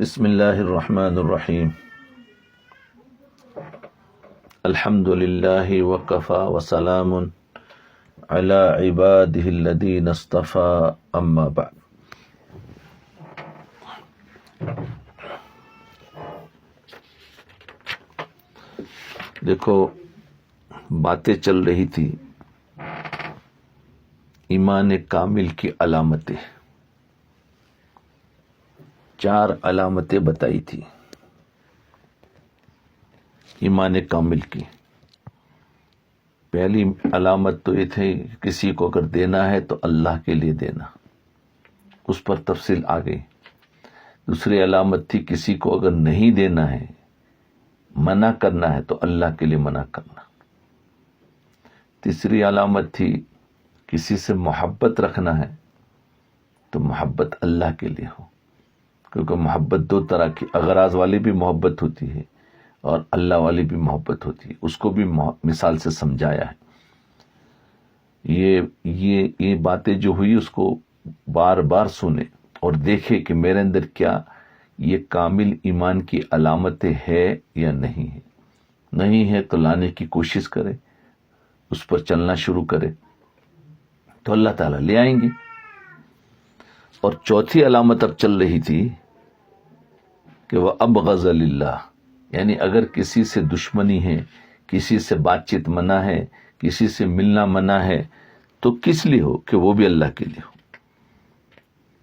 بسم اللہ الرحمن الرحیم الحمد للہ وکفی وسلام علی عبادہ الذین اصطفی اما بعد۔ دیکھو، باتیں چل رہی تھی ایمان کامل کی علامتیں، 4 علامتیں بتائی تھی ایمان کامل کی۔ پہلی علامت تو یہ تھی کسی کو اگر دینا ہے تو اللہ کے لیے دینا، اس پر تفصیل آ گئی۔ دوسری علامت تھی کسی کو اگر نہیں دینا ہے، منع کرنا ہے تو اللہ کے لیے منع کرنا۔ تیسری علامت تھی کسی سے محبت رکھنا ہے تو محبت اللہ کے لیے ہو، کیونکہ محبت 2 طرح کی، اغراض والی بھی محبت ہوتی ہے اور اللہ والی بھی محبت ہوتی ہے، اس کو بھی مثال سے سمجھایا ہے۔ یہ باتیں جو ہوئی اس کو بار بار سنے اور دیکھے کہ میرے اندر کیا یہ کامل ایمان کی علامتیں ہے یا نہیں ہے۔ نہیں ہے تو لانے کی کوشش کرے، اس پر چلنا شروع کرے تو اللہ تعالیٰ لے آئیں گے۔ اور چوتھی علامت اب چل رہی تھی کہ وہ ابغض للہ، یعنی اگر کسی سے دشمنی ہے، کسی سے بات چیت منع ہے، کسی سے ملنا منع ہے تو کس لیے ہو؟ کہ وہ بھی اللہ کے لیے ہو۔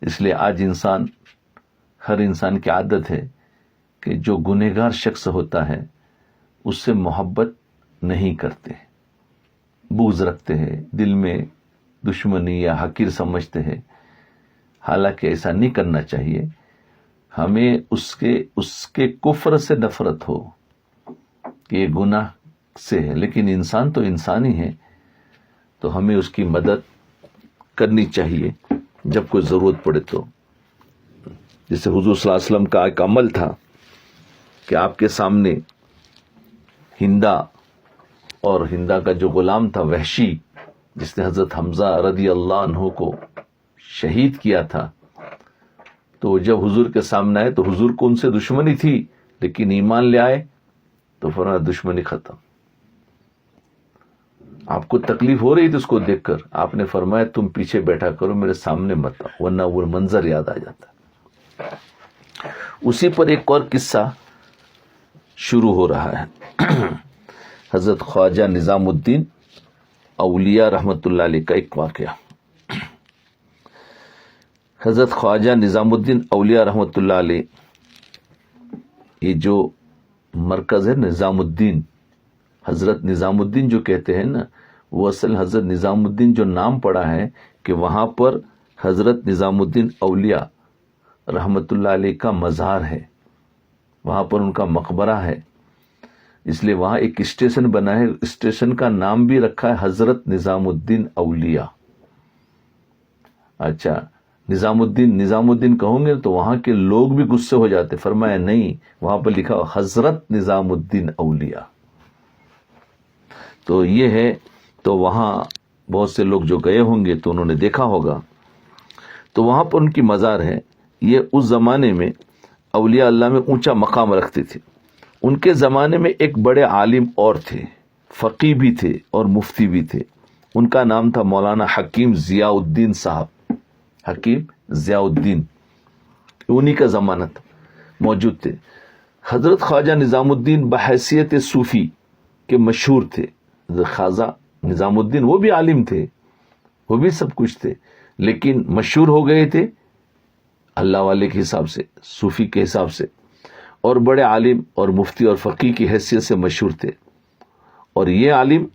اس لیے آج ہر انسان کی عادت ہے کہ جو گنہگار شخص ہوتا ہے اس سے محبت نہیں کرتے، بغض رکھتے ہیں، دل میں دشمنی یا حقیر سمجھتے ہیں۔ حالانکہ ایسا نہیں کرنا چاہیے، ہمیں اس کے کفر سے نفرت ہو کہ یہ گناہ سے ہے، لیکن انسان تو انسان ہی ہے، تو ہمیں اس کی مدد کرنی چاہیے جب کوئی ضرورت پڑے تو۔ جیسے حضور صلی اللہ علیہ وسلم کا ایک عمل تھا کہ آپ کے سامنے ہندا کا جو غلام تھا وحشی، جس نے حضرت حمزہ رضی اللہ عنہ کو شہید کیا تھا، تو جب حضور کے سامنے آئے تو حضور کو ان سے دشمنی تھی، لیکن ایمان لے آئے تو فرمایا دشمنی ختم۔ آپ کو تکلیف ہو رہی تھی اس کو دیکھ کر، آپ نے فرمایا تم پیچھے بیٹھا کرو، میرے سامنے مت آؤ، ورنہ وہ منظر یاد آ جاتا۔ اسی پر ایک اور قصہ شروع ہو رہا ہے، حضرت خواجہ نظام الدین اولیاء رحمۃ اللہ علیہ کا ایک واقعہ۔ حضرت خواجہ نظام الدین اولیاء رحمۃ اللہ علیہ، یہ جو مرکز ہے نظام الدین، حضرت نظام الدین جو کہتے ہیں نا، وہ اصل حضرت نظام الدین جو نام پڑا ہے کہ وہاں پر حضرت نظام الدین اولیاء رحمۃ اللہ علیہ کا مزار ہے، وہاں پر ان کا مقبرہ ہے، اس لیے وہاں ایک اسٹیشن بنا ہے، اسٹیشن کا نام بھی رکھا ہے حضرت نظام الدین اولیاء۔ اچھا، نظام الدین کہوں گے تو وہاں کے لوگ بھی غصے ہو جاتے، فرمایا نہیں، وہاں پر لکھا ہو حضرت نظام الدین اولیاء۔ تو یہ ہے، تو وہاں بہت سے لوگ جو گئے ہوں گے تو انہوں نے دیکھا ہوگا، تو وہاں پر ان کی مزار ہے۔ یہ اس زمانے میں اولیاء اللہ میں اونچا مقام رکھتے تھے۔ ان کے زمانے میں ایک بڑے عالم اور تھے، فقیہ بھی تھے اور مفتی بھی تھے، ان کا نام تھا مولانا حکیم ضیاء الدین صاحب۔ حکیم ضیاء الدین انہی کا زمانہ تھا، موجود تھے۔ حضرت خواجہ نظام الدین بحیثیت صوفی کے مشہور تھے۔ خواجہ نظام الدین وہ بھی عالم تھے، وہ بھی سب کچھ تھے، لیکن مشہور ہو گئے تھے اللہ والے کے حساب سے، صوفی کے حساب سے، اور بڑے عالم اور مفتی اور فقیہ کی حیثیت سے مشہور تھے۔ اور یہ عالم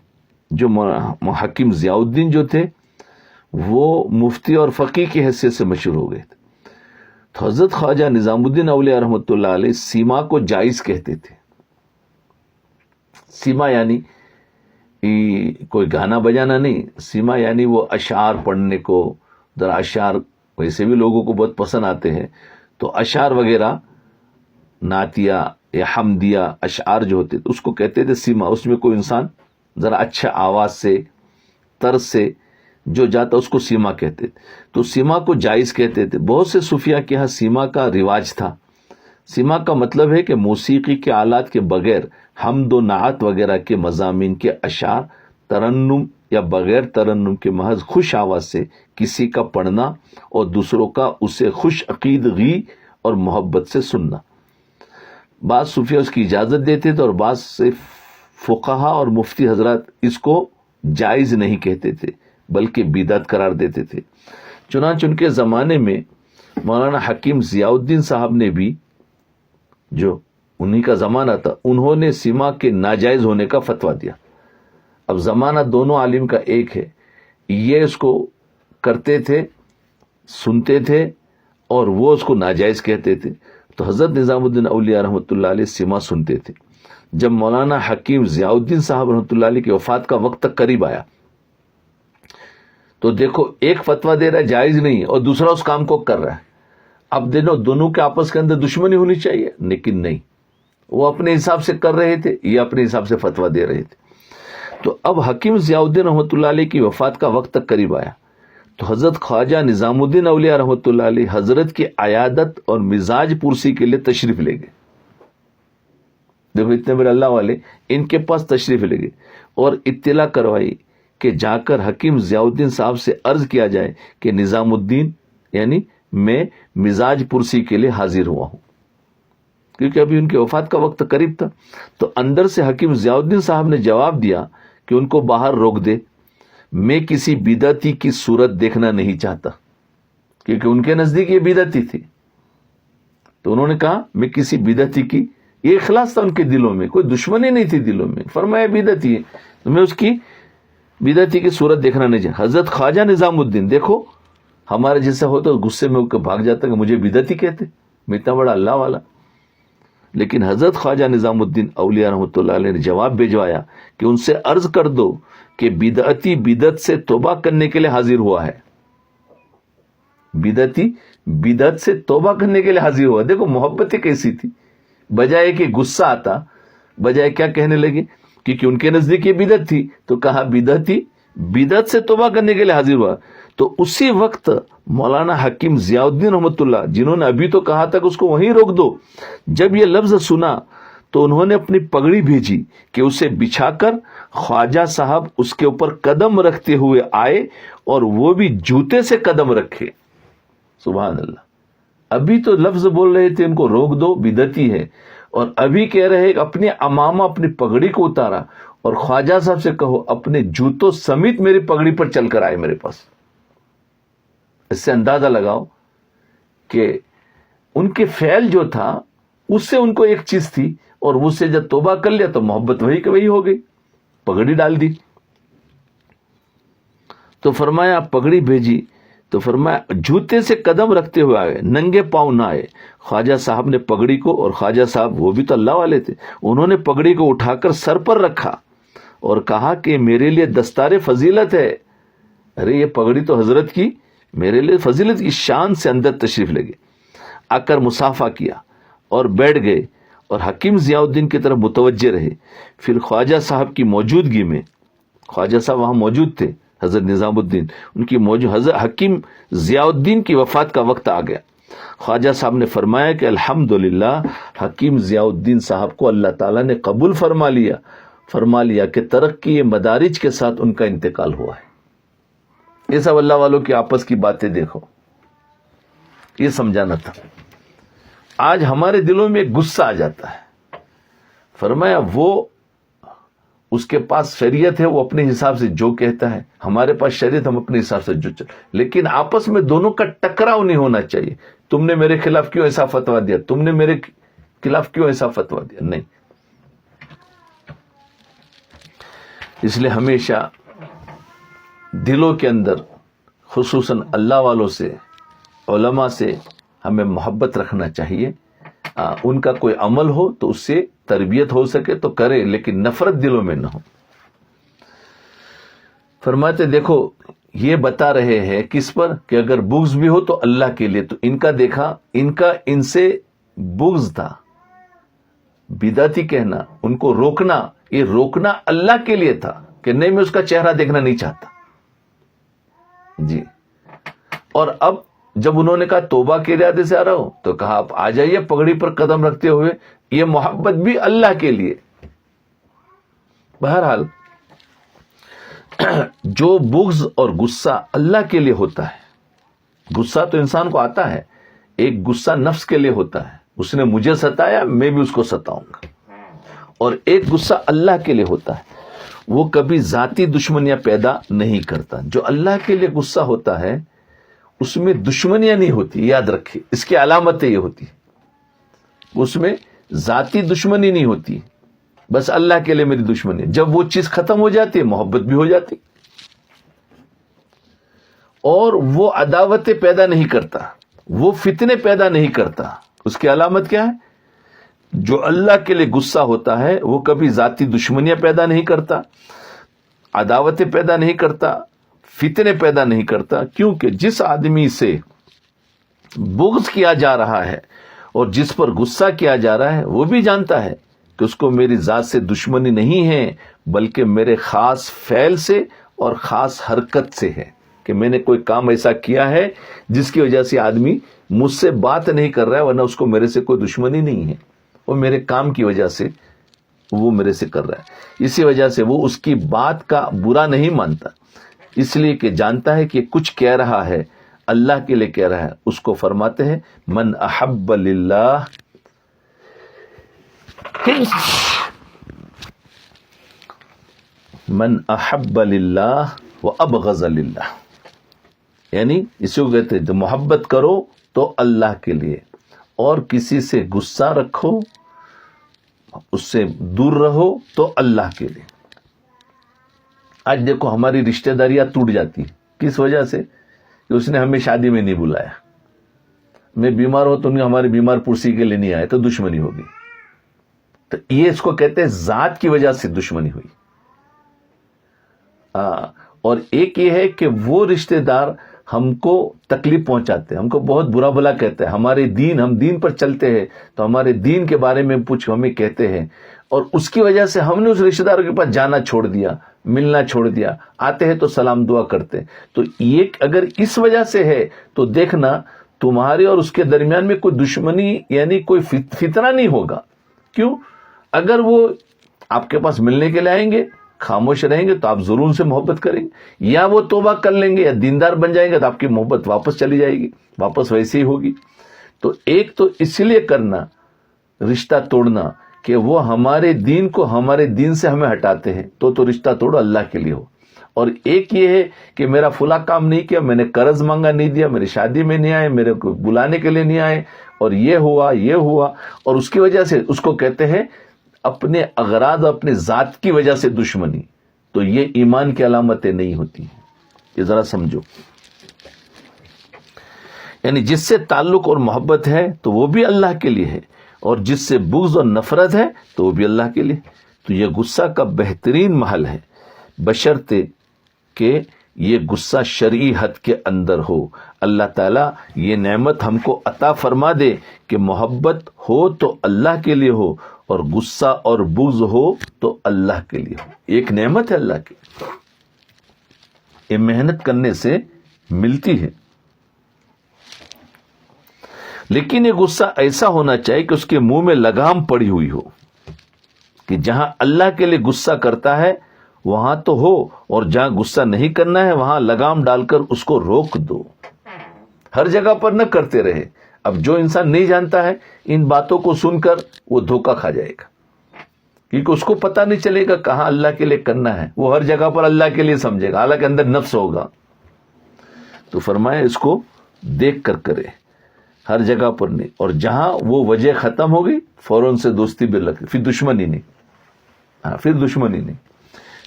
جو حکیم ضیاء الدین جو تھے، وہ مفتی اور فقیہ کی حیثیت سے مشہور ہو گئے تھے۔ تو حضرت خواجہ نظام الدین اولیاء رحمۃ اللہ علیہ سیما کو جائز کہتے تھے۔ سیما یعنی کوئی گانا بجانا نہیں، سیما یعنی وہ اشعار پڑھنے کو، ذرا اشعار ویسے بھی لوگوں کو بہت پسند آتے ہیں، تو اشعار وغیرہ نعتیہ یا حمدیہ اشعار جو ہوتے اس کو کہتے تھے سیما۔ اس میں کوئی انسان ذرا اچھا آواز سے، طرز سے جو جاتا اس کو سیما کہتے تھے، تو سیما کو جائز کہتے تھے۔ بہت سے صوفیاء کے ہاں سیما کا رواج تھا، سما کا مطلب ہے کہ موسیقی کے آلات کے بغیر حمد و نعت وغیرہ کے مضامین کے اشعار، ترنم یا بغیر ترنم کے محض خوش آواز سے کسی کا پڑھنا اور دوسروں کا اسے خوش عقیدگی اور محبت سے سننا۔ بعض صوفیہ اس کی اجازت دیتے تھے اور بعض سے فقہا اور مفتی حضرات اس کو جائز نہیں کہتے تھے بلکہ بدعت قرار دیتے تھے۔ چنانچہ ان کے زمانے میں مولانا حکیم ضیاء الدین صاحب نے بھی، جو انہی کا زمانہ تھا، انہوں نے سما کے ناجائز ہونے کا فتویٰ دیا۔ اب زمانہ دونوں عالم کا ایک ہے، یہ اس کو کرتے تھے، سنتے تھے، اور وہ اس کو ناجائز کہتے تھے۔ تو حضرت نظام الدین اولیاء رحمۃ اللہ علیہ سما سنتے تھے۔ جب مولانا حکیم ضیاء الدین صاحب رحمۃ اللہ علیہ کی وفات کا وقت تک قریب آیا تو دیکھو، ایک فتویٰ دے رہا ہے جائز نہیں اور دوسرا اس کام کو کر رہا ہے۔ اب دیکھو، دونوں کے آپس کے اندر دشمنی ہونی چاہیے، لیکن نہیں، وہ اپنے حساب سے کر رہے تھے، یہ اپنے حساب سے فتویٰ دے رہے تھے۔ تو اب حکیم ضیاء الدین رحمۃ اللہ علیہ کی وفات کا وقت تک قریب آیا تو حضرت خواجہ نظام الدین اولیاء رحمۃ اللہ علیہ حضرت کی عیادت اور مزاج پرسی کے لیے تشریف لے گئے۔ دیکھو، اتنے بڑے اللہ والے ان کے پاس تشریف لے گئے اور اطلاع کروائی کہ جا کر حکیم ضیاء الدین صاحب سے عرض کیا جائے کہ نظام الدین، یعنی میں مزاج پرسی کے لیے حاضر ہوا ہوں، کیونکہ ابھی ان کی وفات کا وقت قریب تھا۔ تو اندر سے حکیم ضیاء الدین صاحب نے جواب دیا کہ ان کو باہر روک دے، میں کسی بدعتی کی صورت دیکھنا نہیں چاہتا، کیونکہ ان کے نزدیک یہ بدعتی تھی۔ تو انہوں نے کہا میں کسی بدعتی کی، یہ اخلاص تھا ان کے دلوں میں، کوئی دشمنی نہیں تھی دلوں میں، فرمایا بدعتی ہے تو میں اس کی بدعتی کی صورت دیکھنا نہیں چاہتا۔ حضرت خواجہ نظام الدین، دیکھو ہمارے جیسا ہو تو غصے میں ہو کے بھاگ جاتا کہ مجھے بدعتی کہتے، میں اتنا بڑا اللہ والا، لیکن حضرت خواجہ نظام الدین اولیاء رحمۃ اللہ علیہ نے جواب بھیجوایا کہ ان سے عرض کر دو کہ بدعتی بدعت سے توبہ کرنے کے لیے حاضر ہوا ہے، بدعتی بدعت سے توبہ کرنے کے لیے حاضر ہوا۔ دیکھو محبت کیسی تھی، بجائے کہ غصہ آتا، بجائے کیا کہنے لگے، کیونکہ ان کے نزدیک یہ بدعت تھی تو کہا بدعتی بدعت سے توبہ کرنے کے لیے حاضر ہوا۔ تو اسی وقت مولانا حکیم ضیاء الدین رحمۃ اللہ، جنہوں نے ابھی تو کہا تھا کہ اس کو وہیں روک دو، جب یہ لفظ سنا تو انہوں نے اپنی پگڑی بھیجی کہ اسے بچھا کر خواجہ صاحب اس کے اوپر قدم رکھتے ہوئے آئے، اور وہ بھی جوتے سے قدم رکھے۔ سبحان اللہ، ابھی تو لفظ بول رہے تھے ان کو روک دو بدعتی ہے، اور ابھی کہہ رہے اپنے امامہ اپنی پگڑی کو اتارا اور خواجہ صاحب سے کہو اپنے جوتوں سمیت میری پگڑی پر چل کر آئے میرے پاس۔ اس سے اندازہ لگاؤ کہ ان کے فعل جو تھا اس سے ان کو ایک چیز تھی، اور وہ سے جب توبہ کر لیا تو محبت وہی کہ وہی ہو گئی، پگڑی ڈال دی۔ تو فرمایا پگڑی بھیجی تو فرمایا جوتے سے قدم رکھتے ہوئے آئے، ننگے پاؤں نہ آئے۔ خواجہ صاحب نے پگڑی کو، اور خواجہ صاحب وہ بھی تو اللہ والے تھے، انہوں نے پگڑی کو اٹھا کر سر پر رکھا اور کہا کہ میرے لیے دستار فضیلت ہے۔ ارے یہ پگڑی تو حضرت کی، میرے لیے فضیلت کی شان سے اندر تشریف لے گئے، آ کر مصافحہ کیا اور بیٹھ گئے اور حکیم ضیاء الدین کی طرف متوجہ رہے۔ پھر خواجہ صاحب کی موجودگی میں، خواجہ صاحب وہاں موجود تھے، حضرت نظام الدین ان کی حضرت حکیم ضیاء الدین کی وفات کا وقت آ گیا۔ خواجہ صاحب نے فرمایا کہ الحمدللہ حکیم ضیاء الدین صاحب کو اللہ تعالیٰ نے قبول فرما لیا کہ ترقی مدارج کے ساتھ ان کا انتقال ہوا ہے۔ یہ سب اللہ والوں کی آپس کی باتیں دیکھو، یہ سمجھانا تھا۔ آج ہمارے دلوں میں غصہ آ جاتا ہے، فرمایا وہ اس کے پاس شریعت ہے، وہ اپنے حساب سے جو کہتا ہے، ہمارے پاس شریعت، ہم اپنے حساب سے جو لیکن آپس میں دونوں کا ٹکراؤ نہیں ہونا چاہیے۔ تم نے میرے خلاف کیوں ایسا فتویٰ دیا، تم نے میرے خلاف کیوں ایسا فتویٰ دیا، نہیں۔ اس لیے ہمیشہ دلوں کے اندر، خصوصاً اللہ والوں سے، علماء سے ہمیں محبت رکھنا چاہیے۔ ان کا کوئی عمل ہو تو اس سے تربیت ہو سکے تو کرے، لیکن نفرت دلوں میں نہ ہو۔ فرماتے دیکھو یہ بتا رہے ہیں کس پر، کہ اگر بغض بھی ہو تو اللہ کے لیے۔ تو ان کا دیکھا، ان سے بغض تھا، بدعتی کہنا، ان کو روکنا، یہ روکنا اللہ کے لیے تھا کہ نہیں میں اس کا چہرہ دیکھنا نہیں چاہتا جی۔ اور اب جب انہوں نے کہا توبہ کے ارادے سے آ رہا ہوں، تو کہا آپ آ جائیے پگڑی پر قدم رکھتے ہوئے، یہ محبت بھی اللہ کے لیے۔ بہرحال جو بغض اور غصہ اللہ کے لیے ہوتا ہے، غصہ تو انسان کو آتا ہے، ایک غصہ نفس کے لیے ہوتا ہے، اس نے مجھے ستایا میں بھی اس کو ستاؤں گا، اور ایک غصہ اللہ کے لیے ہوتا ہے، وہ کبھی ذاتی دشمنیاں پیدا نہیں کرتا۔ جو اللہ کے لیے غصہ ہوتا ہے اس میں دشمنیاں نہیں ہوتی، یاد رکھیے، اس کی علامتیں یہ ہوتی، اس میں ذاتی دشمنی نہیں ہوتی، بس اللہ کے لیے میری دشمنی۔ جب وہ چیز ختم ہو جاتی ہے محبت بھی ہو جاتی، اور وہ عداوتیں پیدا نہیں کرتا، وہ فتنے پیدا نہیں کرتا۔ اس کی علامت کیا ہے؟ جو اللہ کے لیے غصہ ہوتا ہے وہ کبھی ذاتی دشمنیاں پیدا نہیں کرتا، عداوتیں پیدا نہیں کرتا، فتنے پیدا نہیں کرتا، کیونکہ جس آدمی سے بغض کیا جا رہا ہے اور جس پر غصہ کیا جا رہا ہے وہ بھی جانتا ہے کہ اس کو میری ذات سے دشمنی نہیں ہے، بلکہ میرے خاص فعل سے اور خاص حرکت سے ہے، کہ میں نے کوئی کام ایسا کیا ہے جس کی وجہ سے آدمی مجھ سے بات نہیں کر رہا ہے، ورنہ اس کو میرے سے کوئی دشمنی نہیں ہے، وہ میرے کام کی وجہ سے وہ میرے سے کر رہا ہے، اسی وجہ سے وہ اس کی بات کا برا نہیں مانتا، اس لیے کہ جانتا ہے کہ کچھ کہہ رہا ہے اللہ کے لیے کہہ رہا ہے۔ اس کو فرماتے ہیں من احب للہ من احب للہ وابغض للہ، یعنی اسی کو کہتے ہیں محبت کرو تو اللہ کے لیے، اور کسی سے غصہ رکھو، اس سے دور رہو تو اللہ کے لیے۔ آج دیکھو ہماری رشتہ داریاں ٹوٹ جاتی ہیں، کس وجہ سے؟ کہ اس نے ہمیں شادی میں نہیں بلایا، میں بیمار ہو تو انہیں ہماری بیمار پرسی کے لیے نہیں آئے، تو دشمنی ہوگی۔ تو یہ اس کو کہتے ہیں ذات کی وجہ سے دشمنی ہوئی۔ اور ایک یہ ہے کہ وہ رشتہ دار ہم کو تکلیف پہنچاتے ہیں، ہم کو بہت برا بھلا کہتے ہیں، ہمارے دین، ہم دین پر چلتے ہیں تو ہمارے دین کے بارے میں کچھ ہمیں کہتے ہیں، اور اس کی وجہ سے ہم نے اس رشتہ داروں کے پاس جانا چھوڑ دیا، ملنا چھوڑ دیا، آتے ہیں تو سلام دعا کرتے ہیں۔ تو یہ اگر اس وجہ سے ہے تو دیکھنا تمہارے اور اس کے درمیان میں کوئی دشمنی یعنی کوئی فتنہ نہیں ہوگا۔ کیوں؟ اگر وہ آپ کے پاس ملنے کے لیے آئیں گے، خاموش رہیں گے تو آپ ضرور ان سے محبت کریں گے، یا وہ توبہ کر لیں گے یا دیندار بن جائیں گے تو آپ کی محبت واپس چلی جائے گی، واپس ویسے ہی ہوگی۔ تو ایک تو اس لیے کرنا رشتہ توڑنا کہ وہ ہمارے دین کو ہمارے دین سے ہمیں ہٹاتے ہیں، تو رشتہ توڑو اللہ کے لیے ہو۔ اور ایک یہ ہے کہ میرا فلاں کام نہیں کیا، میں نے قرض مانگا نہیں دیا، میری شادی میں نہیں آئے، میرے کو بلانے کے لیے نہیں آئے، اور یہ ہوا، اور اس کی وجہ سے اس کو کہتے ہیں اپنے اغراض اپنے ذات کی وجہ سے دشمنی۔ تو یہ ایمان کی علامتیں نہیں ہوتی ہیں، یہ ذرا سمجھو۔ یعنی جس سے تعلق اور محبت ہے تو وہ بھی اللہ کے لیے ہے، اور جس سے بغض اور نفرت ہے تو وہ بھی اللہ کے لیے۔ تو یہ غصہ کا بہترین محل ہے، بشرطے کہ یہ غصہ شرعی حد کے اندر ہو۔ اللہ تعالیٰ یہ نعمت ہم کو عطا فرما دے کہ محبت ہو تو اللہ کے لیے ہو، اور غصہ اور بغض ہو تو اللہ کے لیے ہو۔ ایک نعمت ہے اللہ کی، یہ محنت کرنے سے ملتی ہے۔ لیکن یہ غصہ ایسا ہونا چاہیے کہ اس کے منہ میں لگام پڑی ہوئی ہو، کہ جہاں اللہ کے لیے غصہ کرتا ہے وہاں تو ہو، اور جہاں غصہ نہیں کرنا ہے وہاں لگام ڈال کر اس کو روک دو، ہر جگہ پر نہ کرتے رہے۔ اب جو انسان نہیں جانتا ہے ان باتوں کو سن کر وہ دھوکہ کھا جائے گا، کیونکہ اس کو پتہ نہیں چلے گا کہاں اللہ کے لیے کرنا ہے، وہ ہر جگہ پر اللہ کے لیے سمجھے گا، حالانکہ اندر نفس ہوگا۔ تو فرمایا اس کو دیکھ کر کرے، ہر جگہ پر نہیں، اور جہاں وہ وجہ ختم ہو گئی فوراً سے دوستی بھی لگ، پھر دشمنی نہیں، پھر دشمنی نہیں،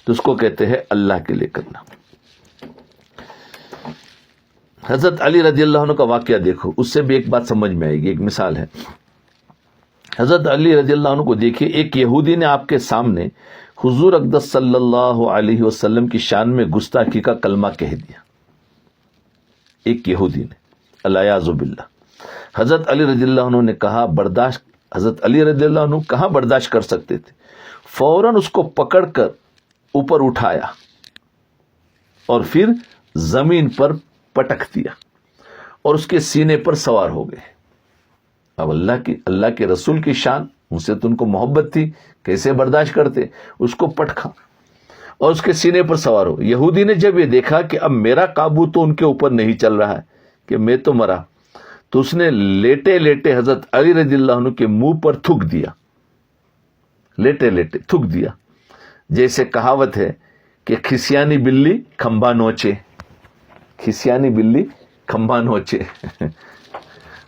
تو اس کو کہتے ہیں اللہ کے لیے کرنا۔ حضرت علی رضی اللہ عنہ کا واقعہ دیکھو، اس سے بھی ایک بات سمجھ میں آئے گی، ایک مثال ہے۔ حضرت علی رضی اللہ عنہ کو دیکھیے، ایک یہودی نے آپ کے سامنے حضور اقدس صلی اللہ علیہ وسلم کی شان میں گستاخی کا کلمہ کہہ دیا، ایک یہودی نے، الیاذ باللہ۔ حضرت علی رضی اللہ عنہ نے کہا برداشت، حضرت علی رضی اللہ عنہ کہاں برداشت کر سکتے تھے، فوراً اس کو پکڑ کر اوپر اٹھایا اور پھر زمین پر پٹک دیا، اور اس کے سینے پر سوار ہو گئے. اب اللہ کے رسول کی شان، ان سے تو ان کو محبت تھی، کیسے برداشت کرتے، اس کو پٹکھا اور اس کے سینے پر سوار ہو. یہودی نے جب یہ دیکھا کہ اب میرا قابو تو ان کے اوپر نہیں چل رہا ہے کہ میں تو مرا، تو اس نے لیٹے لیٹے حضرت علی رضی اللہ عنہ کے منہ پر تھوک دیا. لیٹے لیٹے تھوک دیا. جیسے کہاوت ہے کہ کھسیانی بلی کھمبا نوچے، کھسیانی بلی کھمبا نوچے.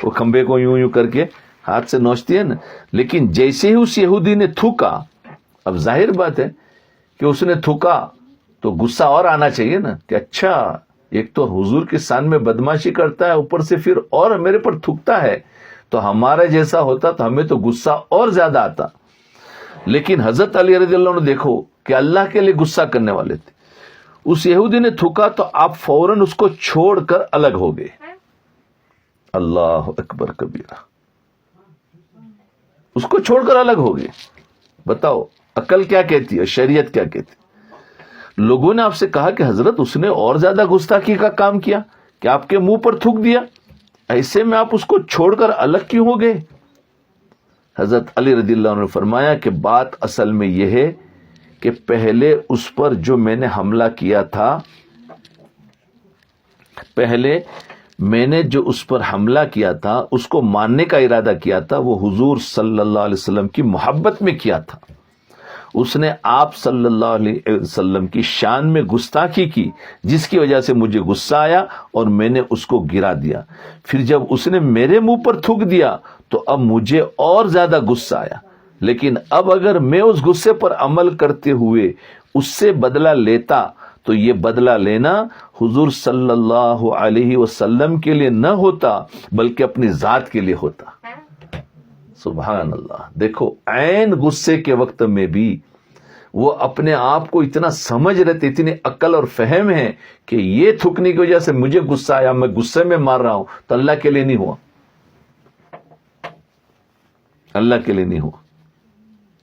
وہ کھمبے کو یوں یوں کر کے ہاتھ سے نوچتی ہے نا. لیکن جیسے ہی اس یہودی نے تھوکا، اب ظاہر بات ہے کہ اس نے تھوکا تو غصہ اور آنا چاہیے نا کہ اچھا ایک تو حضور کے سان میں بدماشی کرتا ہے، اوپر سے پھر اور میرے پر تھوکتا ہے، تو ہمارا جیسا ہوتا تو ہمیں تو غصہ اور زیادہ آتا. لیکن حضرت علی رضی اللہ عنہ دیکھو کہ اللہ کے لیے غصہ کرنے والے تھے. اس یہودی نے تھوکا تو آپ فوراً اس کو چھوڑ کر الگ ہو گئے. اللہ اکبر کبیرہ، اس کو چھوڑ کر الگ ہو گئے. بتاؤ عقل کیا کہتی ہے، شریعت کیا کہتی ہے؟ لوگوں نے آپ سے کہا کہ حضرت اس نے اور زیادہ گستاخی کا کام کیا کہ آپ کے منہ پر تھوک دیا، ایسے میں آپ اس کو چھوڑ کر الگ کیوں ہو گئے؟ حضرت علی رضی اللہ عنہ نے فرمایا کہ بات اصل میں یہ ہے کہ پہلے اس پر جو میں نے حملہ کیا تھا، پہلے میں نے جو اس پر حملہ کیا تھا، اس کو ماننے کا ارادہ کیا تھا، وہ حضور صلی اللہ علیہ وسلم کی محبت میں کیا تھا. اس نے آپ صلی اللہ علیہ وسلم کی شان میں گستاخی کی، جس کی وجہ سے مجھے غصہ آیا اور میں نے اس کو گرا دیا. پھر جب اس نے میرے منہ پر تھوک دیا تو اب مجھے اور زیادہ غصہ آیا. لیکن اب اگر میں اس غصے پر عمل کرتے ہوئے اس سے بدلہ لیتا تو یہ بدلہ لینا حضور صلی اللہ علیہ وسلم کے لیے نہ ہوتا بلکہ اپنی ذات کے لیے ہوتا. سبحان اللہ. دیکھو عین غصے کے وقت میں بھی وہ اپنے آپ کو اتنا سمجھ رہے تھے، اتنی عقل اور فہم ہے کہ یہ تھکنے کی وجہ سے مجھے غصہ آیا، میں غصے میں مار رہا ہوں، تو اللہ کے لیے نہیں ہوا، اللہ کے لیے نہیں ہوا.